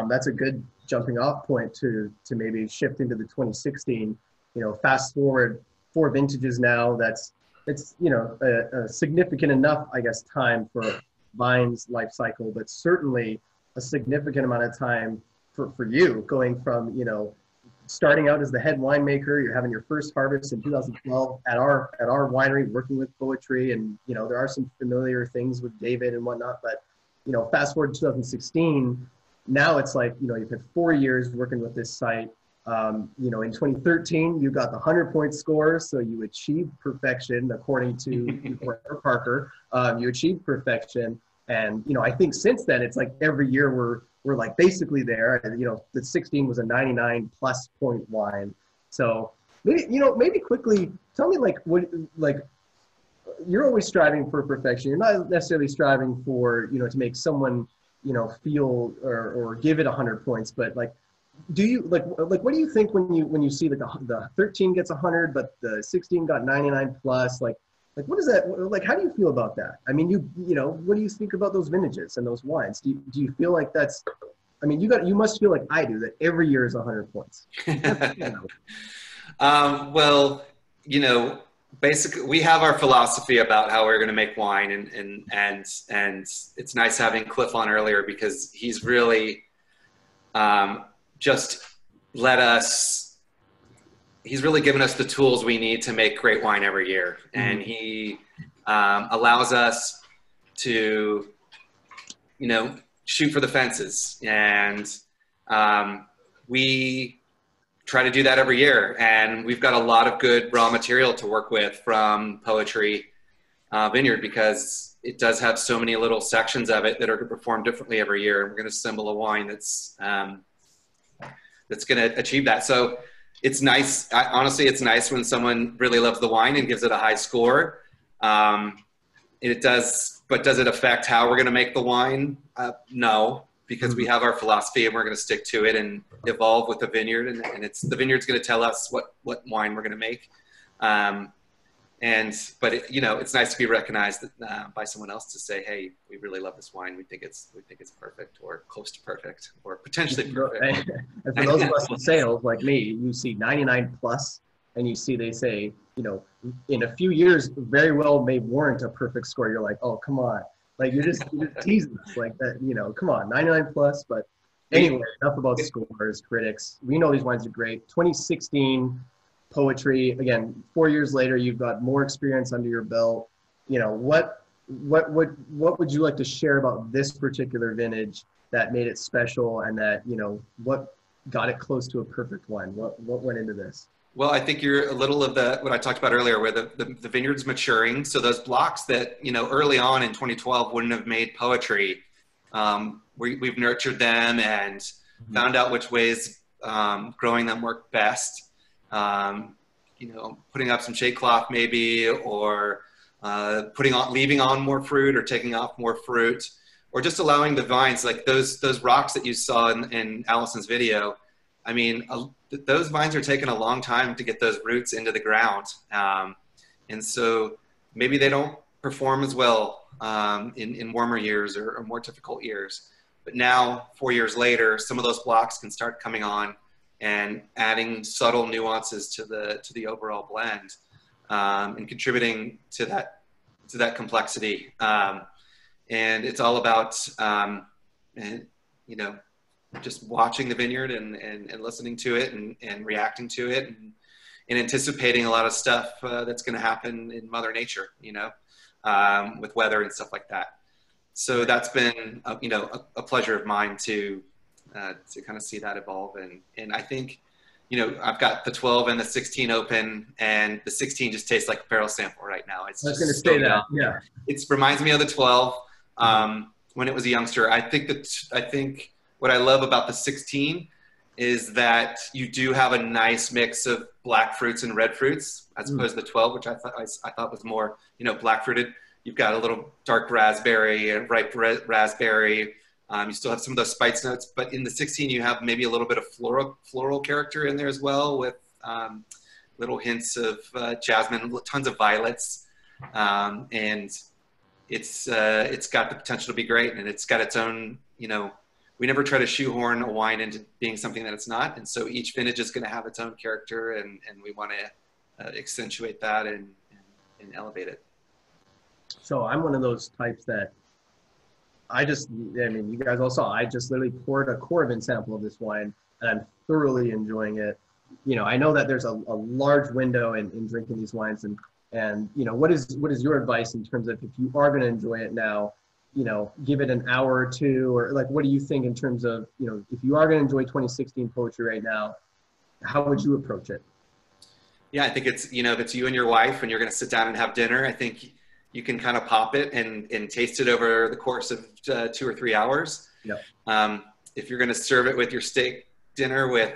that's a good jumping off point to maybe shift into the 2016, you know, fast forward 4 vintages now. It's, you know, a significant enough, I guess, time for vine's life cycle, but certainly a significant amount of time for you, going from, you know, starting out as the head winemaker. You're having your first harvest in 2012 at our winery, working with poetry, and, you know, there are some familiar things with David and whatnot, but, you know, fast forward to 2016, now it's like, you know, you've had 4 years working with this site. You know, in 2013, you got the 100-point score, so you achieved perfection, according to Parker. You achieved perfection, and you know, I think since then, it's like every year we're like basically there. You know, the 16 was a 99+ point wine. So maybe, you know, maybe quickly tell me, like, what, like, you're always striving for perfection. You're not necessarily striving for, you know, to make someone, you know, feel or give it 100 points, but like, do you like what do you think when you see like the 13 gets 100 but the 16 got 99 plus, like what is that like? How do you feel about that? I mean, you know, what do you think about those vintages and those wines? Do you feel like that's, I mean, you must feel like I do, that every year is 100 points. Well, you know, basically we have our philosophy about how we're going to make wine, and it's nice having Cliff on earlier, because he's really just he's really given us the tools we need to make great wine every year. And he allows us to, you know, shoot for the fences. And we try to do that every year. And we've got a lot of good raw material to work with from Poetry Vineyard, because it does have so many little sections of it that are going to perform differently every year. And we're going to assemble a wine that's going to achieve that. So it's nice. Honestly, it's nice when someone really loves the wine and gives it a high score. It does, but does it affect how we're going to make the wine? No, because we have our philosophy and we're going to stick to it and evolve with the vineyard. And it's the vineyard's going to tell us what wine we're going to make. But it, you know, it's nice to be recognized by someone else to say, hey, we really love this wine. We think it's perfect, or close to perfect, or potentially perfect. And for those of us in sales like me, you see 99 plus, and you see they say, you know, in a few years, very well may warrant a perfect score. You're like, oh, come on. Like, you're just teasing us like that, you know, come on, 99 plus. But anyway, enough about scores, critics. We know these wines are great. 2016 Poetry, again, 4 years later, you've got more experience under your belt. You know, what would you like to share about this particular vintage that made it special, and that, you know, what got it close to a perfect wine? What went into this? Well, I think you're a little of what I talked about earlier, where the vineyard's maturing. So those blocks that, you know, early on in 2012 wouldn't have made Poetry, we've nurtured them and found out which ways growing them work best. You know, putting up some shade cloth maybe, or leaving on more fruit, or taking off more fruit, or just allowing the vines, like those rocks that you saw in Allison's video. I mean, those vines are taking a long time to get those roots into the ground. And so maybe they don't perform as well in warmer years or more difficult years. But now, 4 years later, some of those blocks can start coming on and adding subtle nuances to the overall blend, and contributing to that complexity. And it's all about, you know, just watching the vineyard and listening to it and reacting to it, and anticipating a lot of stuff that's going to happen in Mother Nature, you know, with weather and stuff like that. So that's been, you know, a pleasure of mine to kind of see that evolve. And I think, you know, I've got the 12 and the 16 open, and the 16 just tastes like a barrel sample right now. It's I was going to say that. Yeah. It reminds me of the 12 when it was a youngster. I think what I love about the 16 is that you do have a nice mix of black fruits and red fruits, as opposed to the 12, which I thought was more, you know, black fruited. You've got a little dark raspberry and ripe raspberry. You still have some of those spice notes, but in the 16, you have maybe a little bit of floral character in there as well, with little hints of jasmine, tons of violets, and it's got the potential to be great, and it's got its own, you know, we never try to shoehorn a wine into being something that it's not, and so each vintage is going to have its own character, and we want to accentuate that and elevate it. So I'm one of those types that I mean, you guys all saw, I just literally poured a Coravin sample of this wine, and I'm thoroughly enjoying it. You know, I know that there's a large window in drinking these wines, and you know, what is your advice in terms of, if you are going to enjoy it now, you know, give it an hour or two, or like, what do you think in terms of, you know, if you are going to enjoy 2016 Poetry right now, how would you approach it? Yeah, I think it's, you know, if it's you and your wife and you're going to sit down and have dinner, I think you can kind of pop it and taste it over the course of 2 or 3 hours. Yep. If you're going to serve it with your steak dinner with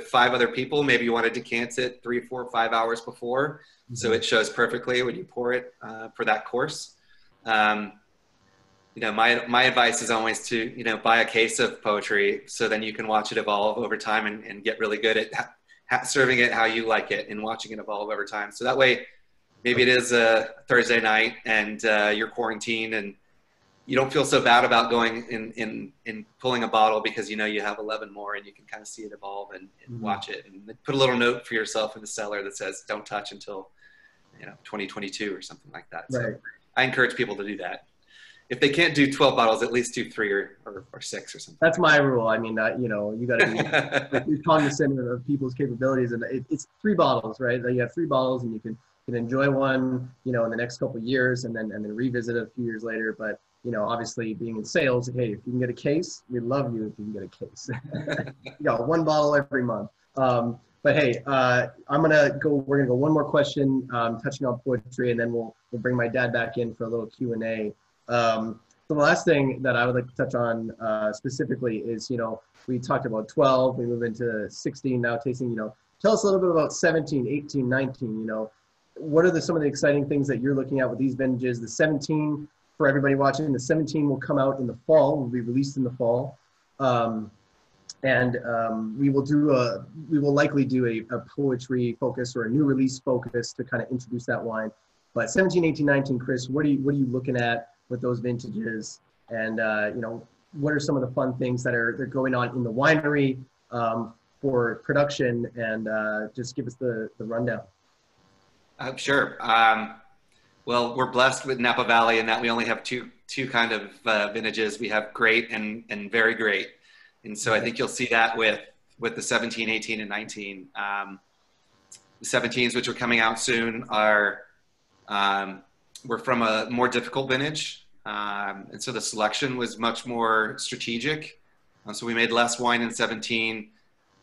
5 other people, maybe you want to decant it 3, 4, 5 hours before, so it shows perfectly when you pour it for that course. You know, my advice is always to, you know, buy a case of poetry, so then you can watch it evolve over time and get really good at serving it how you like it and watching it evolve over time. So that way, maybe it is a Thursday night and you're quarantined and you don't feel so bad about going and pulling a bottle, because you know you have 11 more and you can kind of see it evolve and watch it, and put a little note for yourself in the cellar that says don't touch until, you know, 2022 or something like that. Right. So I encourage people to do that. If they can't do 12 bottles, at least do 3 or 6 or something. That's my rule. I mean, you know, you got to be cognizant of people's capabilities, and it's 3 bottles, right? You have 3 bottles, and you can enjoy one, you know, in the next couple of years, and then revisit it a few years later. But you know, obviously, being in sales, hey, if you can get a case, we love you if you can get a case. You got 1 bottle every month. But hey, we're gonna go one more question, touching on poetry, and then we'll bring my dad back in for a little Q&A. So the last thing that I would like to touch on specifically is, you know, we talked about 12, we move into 16 now, tasting, you know, tell us a little bit about 17, 18, 19, you know, what are some of the exciting things that you're looking at with these vintages? The 17, for everybody watching, the 17 will come out in the fall, will be released in the fall. We will likely do a poetry focus or a new release focus to kind of introduce that wine. But 17, 18, 19, Chris, what are you looking at with those vintages? And you know, what are some of the fun things that are going on in the winery for production? And just give us the rundown. Sure. Well, we're blessed with Napa Valley in that we only have two kind of vintages. We have great and very great. And so I think you'll see that with the 17, 18, and 19. The 17s, which are coming out soon, are we're from a more difficult vintage. And so the selection was much more strategic. So we made less wine in 17,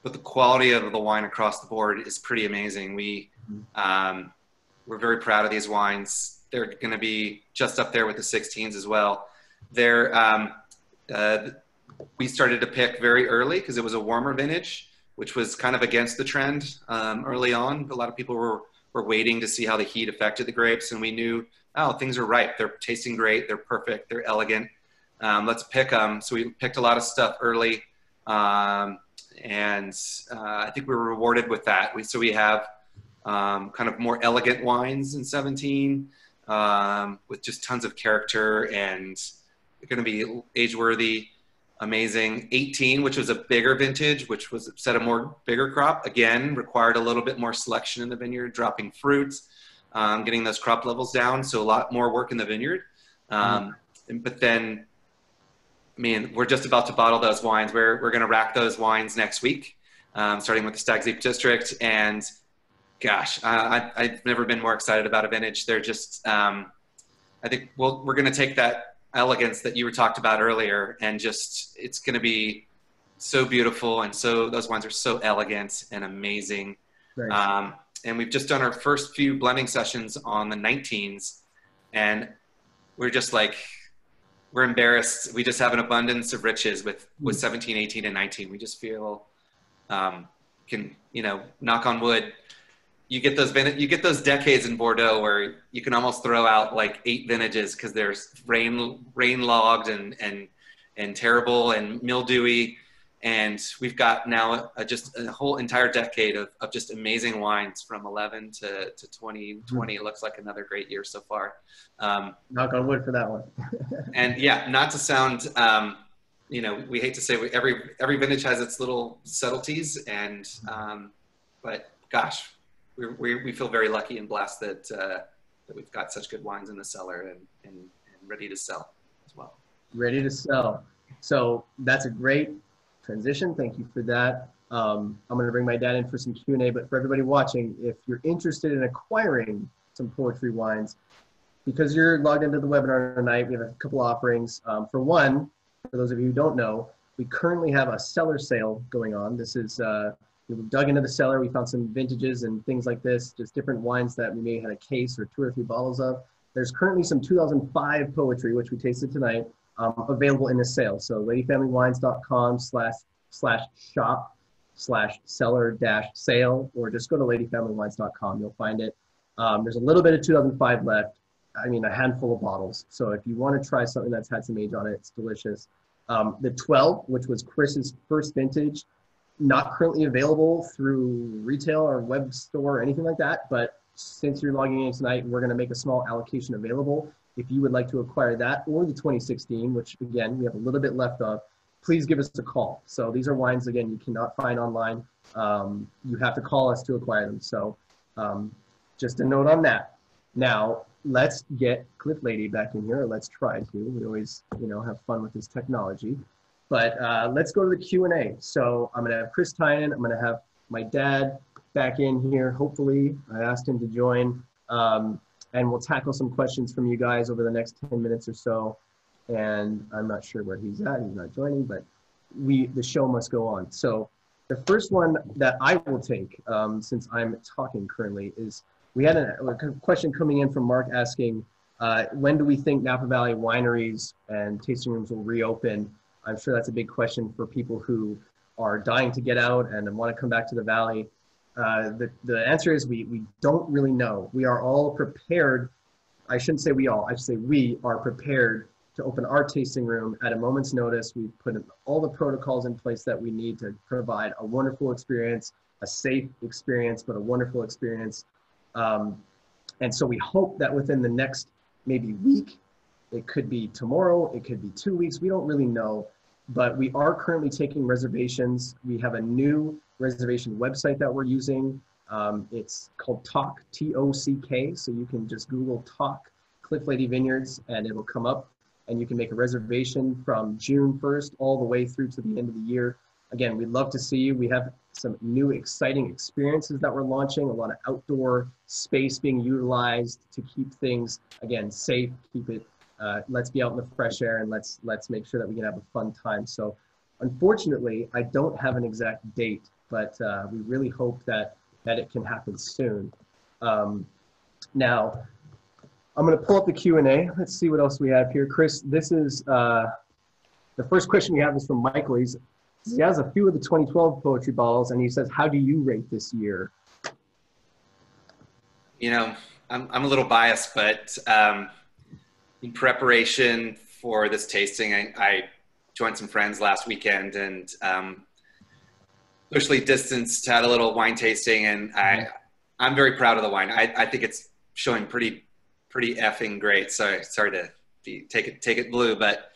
but the quality of the wine across the board is pretty amazing. We're very proud of these wines. They're going to be just up there with the 16s as well. We started to pick very early because it was a warmer vintage, which was kind of against the trend early on. A lot of people were waiting to see how the heat affected the grapes, and we knew, oh, things are ripe. They're tasting great. They're perfect. They're elegant. Let's pick them. So we picked a lot of stuff early, and I think we were rewarded with that. So we have kind of more elegant wines in 17 with just tons of character, and they're going to be age-worthy, amazing. 18, which was a bigger vintage, which was set a more bigger crop, again, required a little bit more selection in the vineyard, dropping fruits, getting those crop levels down. So a lot more work in the vineyard. But then, I mean, we're just about to bottle those wines. We're going to rack those wines next week, starting with the Stag's Leap District. And gosh, I've never been more excited about a vintage. They're just, I think we're going to take that elegance that you were talked about earlier, and just, it's going to be so beautiful. And so those wines are so elegant and amazing. Right. And we've just done our first few blending sessions on the 19s, and we're just like, we're embarrassed. We just have an abundance of riches with 17, 18, and 19. We just feel, can, you know, knock on wood, you get those decades in Bordeaux where you can almost throw out like 8 vintages because there's rain logged and terrible and mildewy, and we've got now just a whole entire decade of just amazing wines from 11 to 2020. It looks like another great year so far. Knock on wood for that one. And yeah, not to sound, you know, we hate to say every vintage has its little subtleties, and but gosh, we feel very lucky and blessed that we've got such good wines in the cellar and ready to sell as well. Ready to sell. So that's a great transition. Thank you for that. I'm going to bring my dad in for some Q&A, but for everybody watching, if you're interested in acquiring some poetry wines, because you're logged into the webinar tonight, we have a couple offerings. For one, for those of you who don't know, we currently have a cellar sale going on. This is We dug into the cellar. We found some vintages and things like this, just different wines that we may have had a case or 2 or 3 bottles of. There's currently some 2005 poetry, which we tasted tonight, available in the sale. So ladyfamilywines.com/shop/seller-sale, or just go to ladyfamilywines.com. You'll find it. There's a little bit of 2005 left. I mean, a handful of bottles. So if you want to try something that's had some age on it, it's delicious. The 12, which was Chris's first vintage, not currently available through retail or web store or anything like that. But since you're logging in tonight, we're going to make a small allocation available. If you would like to acquire that, or the 2016, which again, we have a little bit left of, please give us a call. So these are wines, again, you cannot find online. You have to call us to acquire them. So just a note on that. Now, let's get Cliff Lede back in here, or let's try to. We always, have fun with this technology. But let's go to the Q&A. So I'm gonna have Chris Tynan, I'm gonna have my dad back in here, hopefully. I asked him to join. And we'll tackle some questions from you guys over the next 10 minutes or so. And I'm not sure where he's at, he's not joining, but the show must go on. So the first one that I will take, since I'm talking currently, is we had a question coming in from Mark asking, when do we think Napa Valley wineries and tasting rooms will reopen? I'm sure that's a big question for people who are dying to get out and want to come back to the Valley. The answer is we don't really know. We are all prepared. I shouldn't say we all, I should say we are prepared to open our tasting room at a moment's notice. We've put all the protocols in place that we need to provide a wonderful experience, a safe experience, but a wonderful experience. And so we hope that within the next maybe week, it could be tomorrow, it could be 2 weeks, we don't really know, but we are currently taking reservations. We have a new reservation website that we're using. It's called Talk, T-O-C-K. So you can just Google Talk Cliff Lede Vineyards and it'll come up, and you can make a reservation from June 1st all the way through to the end of the year. Again, we'd love to see you. We have some new exciting experiences that we're launching, a lot of outdoor space being utilized to keep things, again, safe, keep it, let's be out in the fresh air, and let's make sure that we can have a fun time. So unfortunately, I don't have an exact date, but we really hope that it can happen soon. Now, I'm going to pull up the Q&A. Let's see what else we have here. Chris, this is the first question we have is from Michael. He has a few of the 2012 poetry bottles, and he says, how do you rate this year? I'm a little biased, but in preparation for this tasting, I joined some friends last weekend and socially distanced, had a little wine tasting, and I'm very proud of the wine. I think it's showing pretty effing great. Sorry to take it blue, but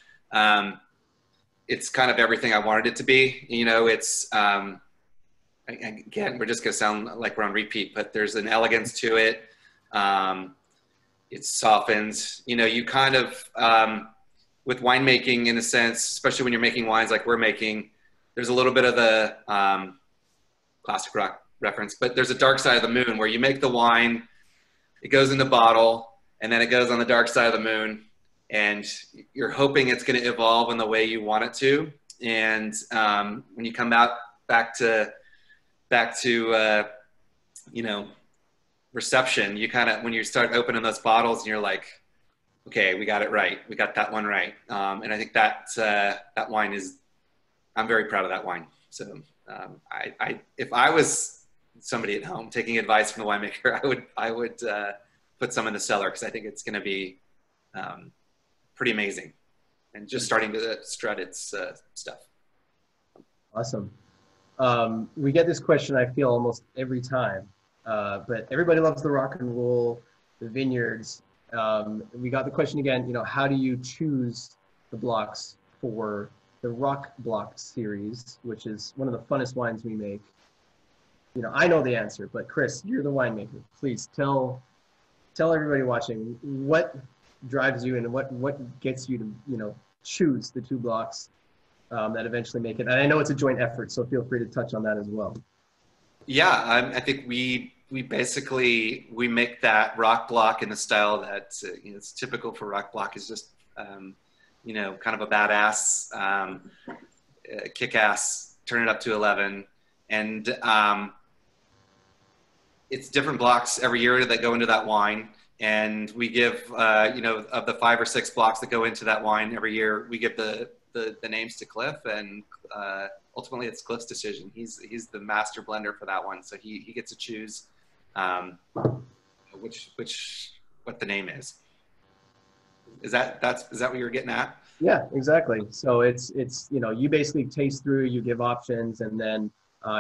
it's kind of everything I wanted it to be. It's again, we're just gonna sound like we're on repeat, but there's an elegance to it. It softens. You kind of with winemaking, in a sense, especially when you're making wines like we're making, there's a little bit of the classic rock reference, but there's a dark side of the moon where you make the wine, it goes in the bottle, and then it goes on the dark side of the moon, and you're hoping it's going to evolve in the way you want it to. And when you come out back to reception, you kind of, when you start opening those bottles and you're like, okay, we got it right. We got that one right. And I think that wine is, I'm very proud of that wine. So if I was somebody at home taking advice from the winemaker, I would put some in the cellar, because I think it's going to be pretty amazing and just starting to strut its stuff. Awesome. We get this question, I feel, almost every time, but everybody loves the rock and roll, the vineyards. We got the question again, how do you choose the blocks for the Rock Block series, which is one of the funnest wines we make? I know the answer, but Chris, you're the winemaker. Please tell everybody watching what drives you and what gets you to choose the 2 blocks that eventually make it. And I know it's a joint effort, so feel free to touch on that as well. Yeah, I think we basically make that rock block in the style that it's typical for rock block. Is just kind of a badass, kick-ass, turn it up to 11, And it's different blocks every year that go into that wine. And we give, you know, of the 5 or 6 blocks that go into that wine every year, we give the names to Cliff, and ultimately it's Cliff's decision. He's the master blender for that one, so he gets to choose what the name is. Is that what you were getting at? Yeah, exactly. So it's you know, you basically taste through, you give options, and then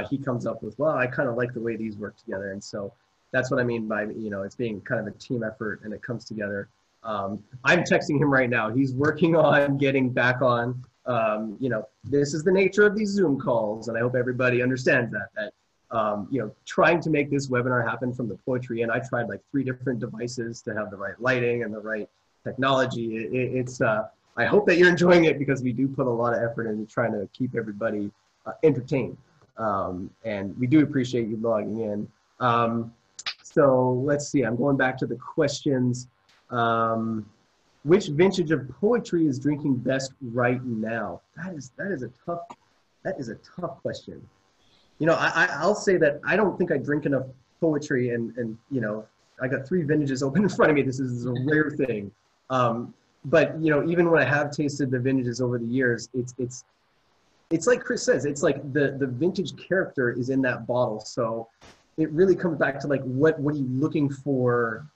he comes up with, well, I kind of like the way these work together. And so that's what I mean by, you know, it's being kind of a team effort and it comes together. I'm texting him right now. He's working on getting back on. You know, this is the nature of these Zoom calls, and I hope everybody understands that you know, trying to make this webinar happen from the poetry, and I tried like 3 different devices to have the right lighting and the right technology. It's I hope that you're enjoying it, because we do put a lot of effort into trying to keep everybody entertained, and we do appreciate you logging in. So let's see, I'm going back to the questions. Which vintage of poetry is drinking best right now? That is a tough question. You know, I'll say that I don't think I drink enough poetry, and you know, I got 3 vintages open in front of me. This is a rare thing. But you know, even when I have tasted the vintages over the years, it's like Chris says, it's like the vintage character is in that bottle. So it really comes back to like, what are you looking for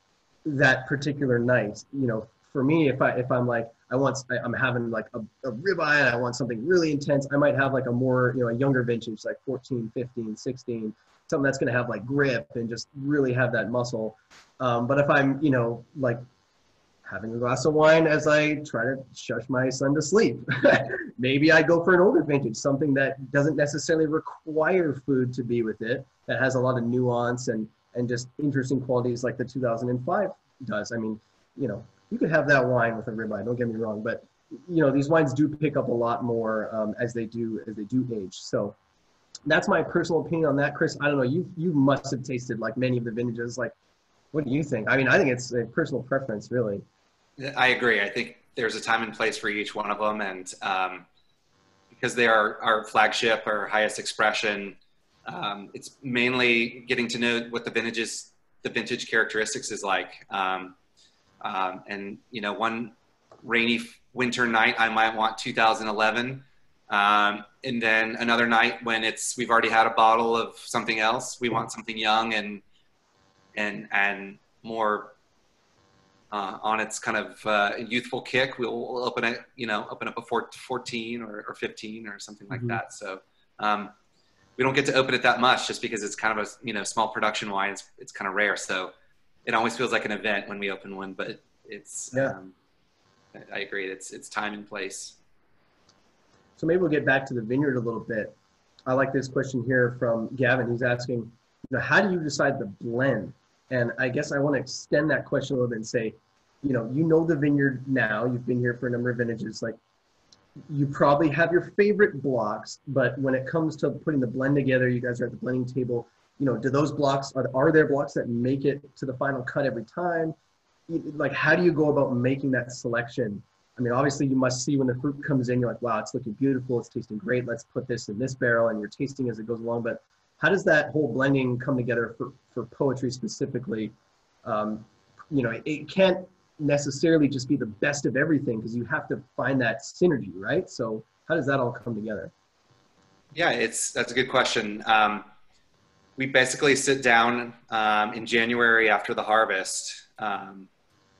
that particular night? You know, for me, if I'm like, I'm having like a ribeye and I want something really intense, I might have like a more, you know, a younger vintage, like 14, 15, 16, something that's going to have like grip and just really have that muscle. But if I'm, you know, like having a glass of wine as I try to shush my son to sleep, maybe I go for an older vintage, something that doesn't necessarily require food to be with it, that has a lot of nuance and just interesting qualities like the 2005 does. I mean, you know, you could have that wine with a ribeye, don't get me wrong, but you know, these wines do pick up a lot more as they do age. So that's my personal opinion on that. Chris, I don't know, you must have tasted like many of the vintages. Like, what do you think? I mean, I think it's a personal preference, really. I agree. I think there's a time and place for each one of them, and because they are our flagship, our highest expression, it's mainly getting to know what the vintage characteristics is like. And you know, one rainy winter night, I might want 2011, and then another night when we've already had a bottle of something else, we want something young and more on its kind of youthful kick. We'll open up a 14 or 15 or something like that. So we don't get to open it that much, just because it's kind of a, you know, small production wine. It's kind of rare, so it always feels like an event when we open one. But it's I agree. It's time and place. So maybe we'll get back to the vineyard a little bit. I like this question here from Gavin. He's asking, you know, how do you decide the blend? And I guess I want to extend that question a little bit and say, you know the vineyard now, you've been here for a number of vintages, like you probably have your favorite blocks, but when it comes to putting the blend together, you guys are at the blending table, you know, do those blocks, are there blocks that make it to the final cut every time? Like, how do you go about making that selection? I mean, obviously you must see when the fruit comes in, you're like, wow, it's looking beautiful, it's tasting great, let's put this in this barrel, and you're tasting as it goes along. But how does that whole blending come together for poetry specifically? You know, it can't necessarily just be the best of everything, because you have to find that synergy, right? So how does that all come together? Yeah, that's a good question. We basically sit down in January after the harvest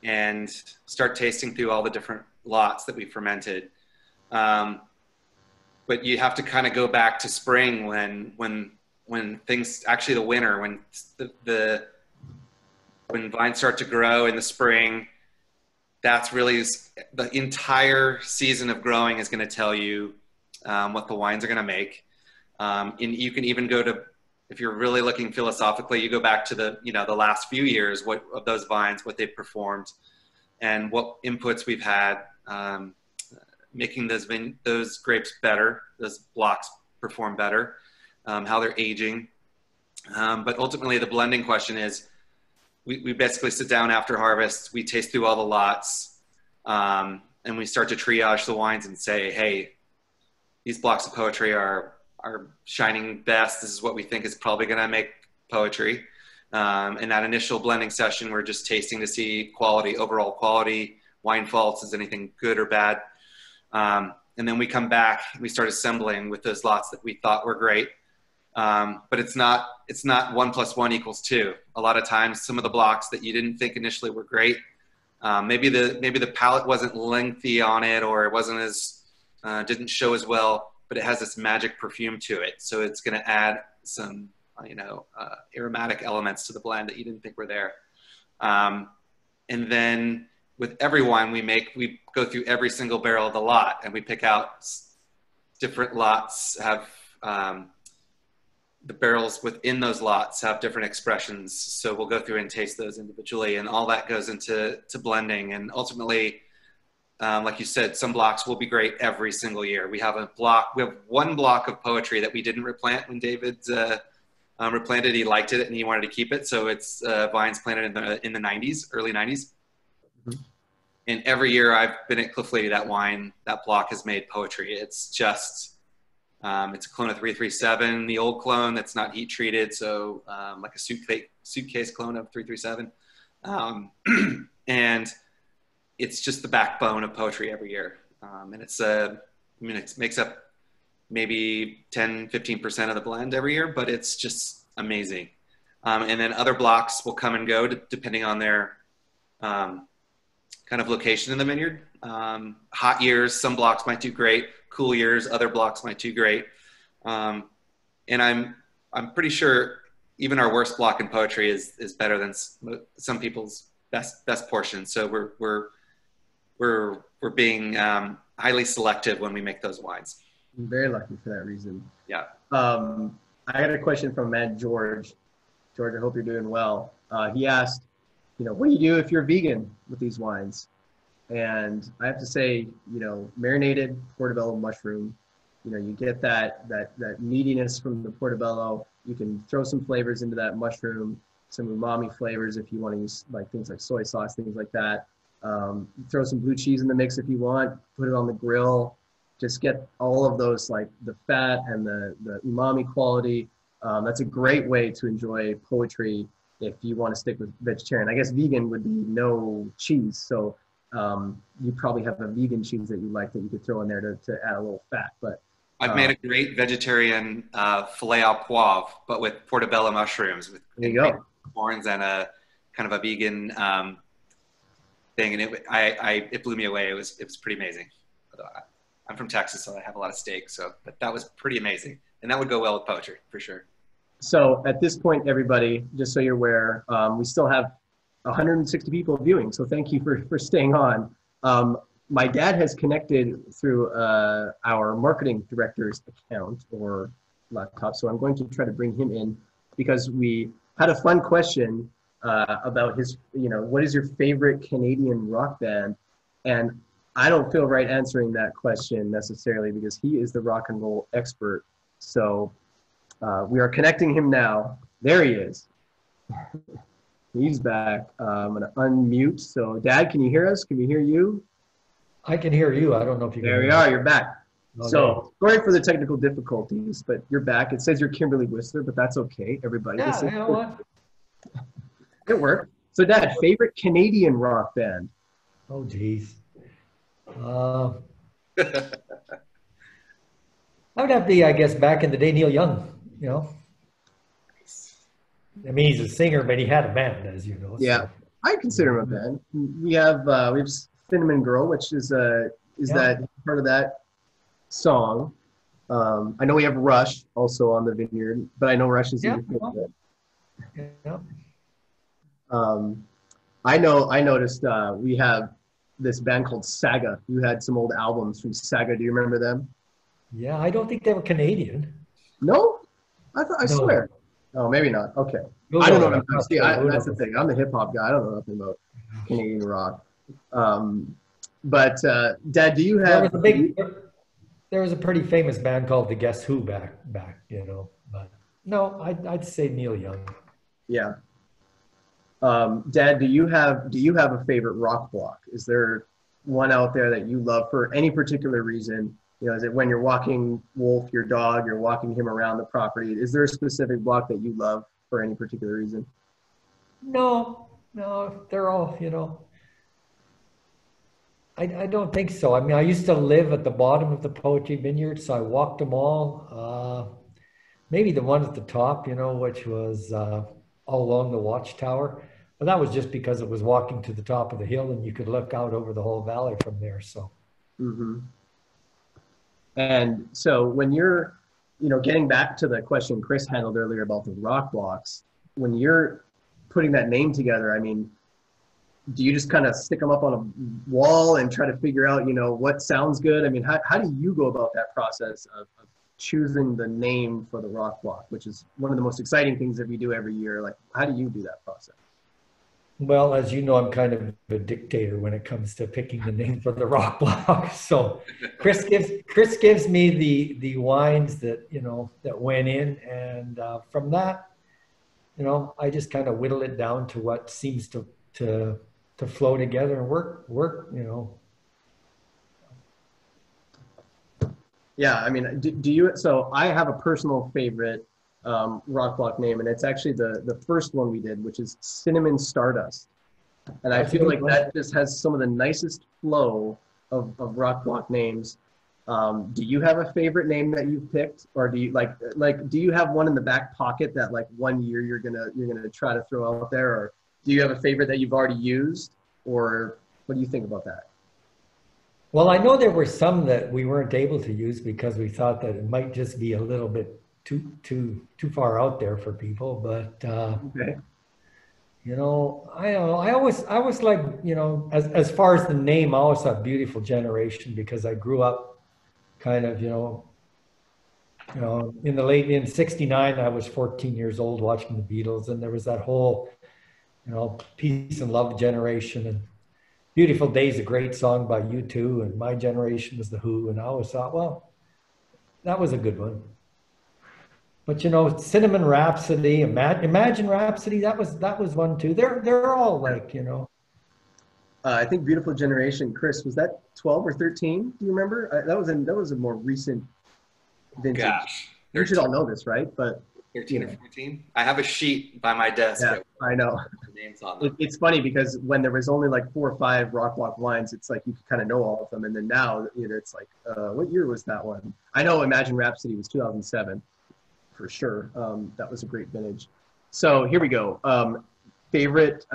and start tasting through all the different lots that we fermented. But you have to kind of go back to spring when things, actually the winter, when when vines start to grow in the spring. That's really the entire season of growing is going to tell you what the wines are going to make. And you can even go to, if you're really looking philosophically, you go back to the last few years, what of those vines, what they've performed, and what inputs we've had, making those grapes better, those blocks perform better, how they're aging. But ultimately, the blending question is, we basically sit down after harvest, we taste through all the lots, and we start to triage the wines and say, hey, these blocks of poetry are our shining best. This is what we think is probably going to make poetry. In that initial blending session, we're just tasting to see quality, overall quality, wine faults, is anything good or bad. And then we come back, we start assembling with those lots that we thought were great. But it's not 1 + 1 = 2. A lot of times, some of the blocks that you didn't think initially were great, maybe the palate wasn't lengthy on it, or it wasn't as didn't show as well, but it has this magic perfume to it. So it's going to add some aromatic elements to the blend that you didn't think were there. And then with every wine we make, we go through every single barrel of the lot, and we pick out different lots have the barrels within those lots have different expressions. So we'll go through and taste those individually, and all that goes into blending. And ultimately, like you said, some blocks will be great every single year. We have one block of poetry that we didn't replant when David replanted. He liked it and he wanted to keep it. So it's vines planted in the 90s, early 90s. Mm-hmm. And every year I've been at Cliff Lede, that block has made poetry. It's just, it's a clone of 337, the old clone that's not heat treated. So like a suitcase clone of 337. And it's just the backbone of poetry every year. And it makes up maybe 10, 15% of the blend every year, but it's just amazing. And then other blocks will come and go depending on their kind of location in the vineyard. Hot years, some blocks might do great. Cool years, other blocks might do great. And I'm pretty sure even our worst block in poetry is better than some people's best portion. So we're being highly selective when we make those wines. I'm very lucky for that reason. Yeah. I had a question from Matt George. George, I hope you're doing well. He asked, what do you do if you're vegan with these wines? And I have to say, marinated portobello mushroom, you get that meatiness from the portobello. You can throw some flavors into that mushroom, some umami flavors if you want to use things like soy sauce, things like that. Throw some blue cheese in the mix if you want, put it on the grill. Just get all of those, like the fat and the umami quality. That's a great way to enjoy poetry if you want to stick with vegetarian. I guess vegan would be no cheese. So you probably have a vegan cheese that you like that you could throw in there to add a little fat. But I've made a great vegetarian filet au poivre, but with portobello mushrooms, with corns and a kind of a vegan thing, and it blew me away. It was pretty amazing. I'm from Texas, so I have a lot of steak, but that was pretty amazing, and that would go well with poetry for sure. So at this point, everybody, just so you're aware, we still have 160 people viewing. So thank you for staying on. My dad has connected through our marketing director's account or laptop. So I'm going to try to bring him in because we had a fun question about his, what is your favorite Canadian rock band? And I don't feel right answering that question necessarily because he is the rock and roll expert. So we are connecting him now. There he is. He's back. I'm going to unmute. So Dad, can you hear us? Can we hear you? I can hear you. I don't know if you can. There we are. You're back. Okay. So sorry for the technical difficulties, but you're back. It says you're Kimberly Whistler, but that's okay. Everybody. Yeah, you know what? It worked. So Dad, favorite Canadian rock band? Oh, geez. I would have to be, I guess, back in the day, Neil Young, I mean, he's a singer, but he had a band, as you know. Yeah, so. I consider him a band. We have Cinnamon Girl, which is that part of that song. I know we have Rush also on the vineyard, but I know Rush is your favorite. Yeah. I noticed we have this band called Saga. You had some old albums from Saga. Do you remember them? Yeah, I don't think they were Canadian. No? I swear. Oh, maybe not. Okay. I don't know what I'm saying. That's the thing. I'm the hip hop guy. I don't know nothing about Canadian rock. But Dad, do you have? There was a pretty famous band called the Guess Who back. But no, I'd say Neil Young. Yeah. Dad, do you have a favorite rock block? Is there one out there that you love for any particular reason? You know, is it when you're walking Wolf, your dog, you're walking him around the property? Is there a specific block that you love for any particular reason? No, no, they're all, you know, I don't think so. I mean, I used to live at the bottom of the Poetry Vineyard, so I walked them all. Maybe the one at the top, you know, which was all along the watchtower. But that was just because it was walking to the top of the hill and you could look out over the whole valley from there. So. Mm-hmm. And so when you're, you know, getting back to the question Chris handled earlier about the rock blocks, when you're putting that name together, I mean, do you just kind of stick them up on a wall and try to figure out, you know, what sounds good? I mean, how do you go about that process of choosing the name for the rock block, which is one of the most exciting things that we do every year? Like, how do you do that process? Well, as you know, I'm kind of a dictator when it comes to picking the name for the rock block. So Chris gives me the wines that, you know, that went in, and from that, you know, I just kind of whittle it down to what seems to flow together and work, you know. Yeah, I mean, do you, so I have a personal favorite rock block name, and it's actually the first one we did, which is Cinnamon Stardust. And I feel like that just has some of the nicest flow of rock block names. Do you have a favorite name that you've picked, or do you like do you have one in the back pocket that like one year you're gonna try to throw out there, or do you have a favorite that you've already used, or what do you think about that? Well, I know there were some that we weren't able to use because we thought that it might just be a little bit too far out there for people, but okay. you know, I don't know. I always like, you know, as far as the name, I always thought Beautiful Generation, because I grew up kind of, you know, in '69, I was 14 years old watching the Beatles, and there was that whole, you know, peace and love generation, and Beautiful Day's a great song by U2, and My Generation was The Who, and I always thought, well, that was a good one. But you know, Cinnamon Rhapsody, Imagine Rhapsody, that was one too. They're all like, you know. I think Beautiful Generation, Chris, was that 12 or 13? Do you remember? That was a more recent vintage. Gosh, you should all know this, right? But 13 or 14. I have a sheet by my desk. Yeah, I know. Names on them. It's funny because when there was only like 4 or 5 rock block wines, it's like you could kind of know all of them, and then now, you know, it's like, what year was that one? I know Imagine Rhapsody was 2007 for sure. That was a great vintage. So here we go. Favorite,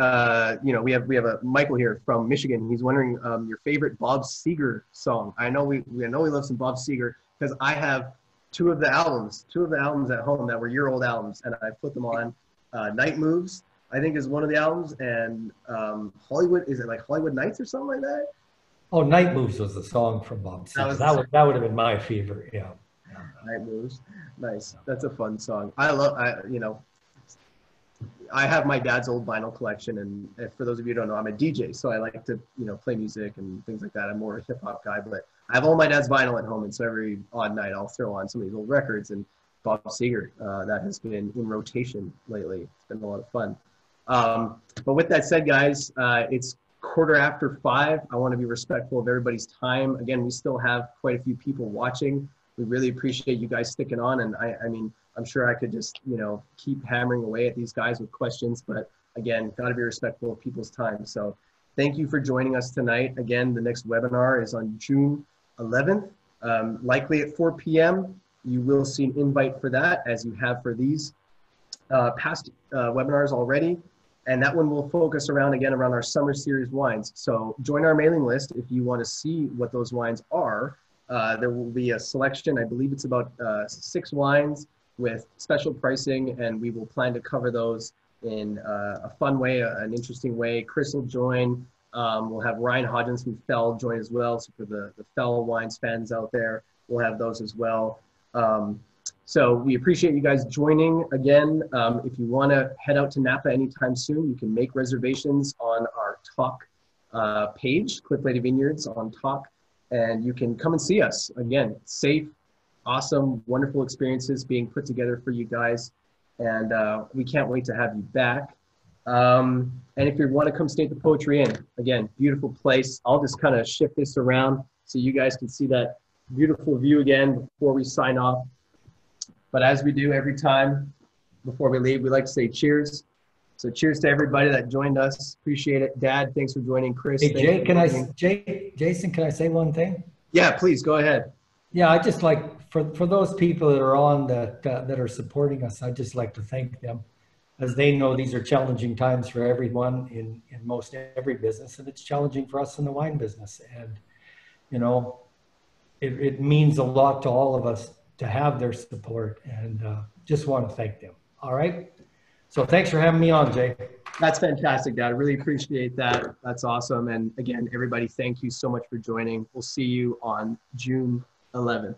you know, we have a Michael here from Michigan. He's wondering your favorite Bob Seger song. I know we love some Bob Seger because I have two of the albums at home that were year-old albums, and I put them on. Night Moves, I think, is one of the albums, and Hollywood, is it like Hollywood Nights or something like that? Oh, Night Moves was the song from Bob Seger. That would have been my favorite. Yeah. Night Moves, nice. That's a fun song. You know, I have my dad's old vinyl collection, and if, for those of you who don't know, I'm a DJ, so I like to, you know, play music and things like that. I'm more a hip hop guy, but I have all my dad's vinyl at home, and so every odd night I'll throw on some of these old records, and Bob Seger, that has been in rotation lately. It's been a lot of fun. But with that said, guys, it's 5:15. I want to be respectful of everybody's time. Again, we still have quite a few people watching. We really appreciate you guys sticking on, and I mean, I'm sure I could just, you know, keep hammering away at these guys with questions, but again, got to be respectful of people's time. So thank you for joining us tonight. Again, the next webinar is on June 11th, likely at 4 p.m. You will see an invite for that, as you have for these past webinars already. And that one will focus around our summer series wines. So join our mailing list if you want to see what those wines are. There will be a selection, I believe it's about 6 wines with special pricing, and we will plan to cover those in a fun way, an interesting way. Chris will join. We'll have Ryan Hodgins from Fell join as well. So for the Fell wines fans out there, we'll have those as well. So we appreciate you guys joining. Again, if you want to head out to Napa anytime soon, you can make reservations on our Talk page, Cliff Lede Vineyards on Talk, and you can come and see us. Again, safe, awesome, wonderful experiences being put together for you guys, and we can't wait to have you back. And if you want to come stay at the Poetry Inn, again, beautiful place. I'll just kind of shift this around so you guys can see that beautiful view again before we sign off. But as we do every time before we leave, we like to say cheers. So cheers to everybody that joined us. Appreciate it. Dad, thanks for joining. Chris, Hey, Jay, thanks Jason, can I say one thing? Yeah, please go ahead. Yeah, I just like, for those people that are on that are supporting us, I'd just like to thank them, as they know these are challenging times for everyone in most every business, and it's challenging for us in the wine business. And, you know, it means a lot to all of us to have their support, and just want to thank them. All right. So thanks for having me on, Jay. That's fantastic, Dad. I really appreciate that. That's awesome. And again, everybody, thank you so much for joining. We'll see you on June 11th.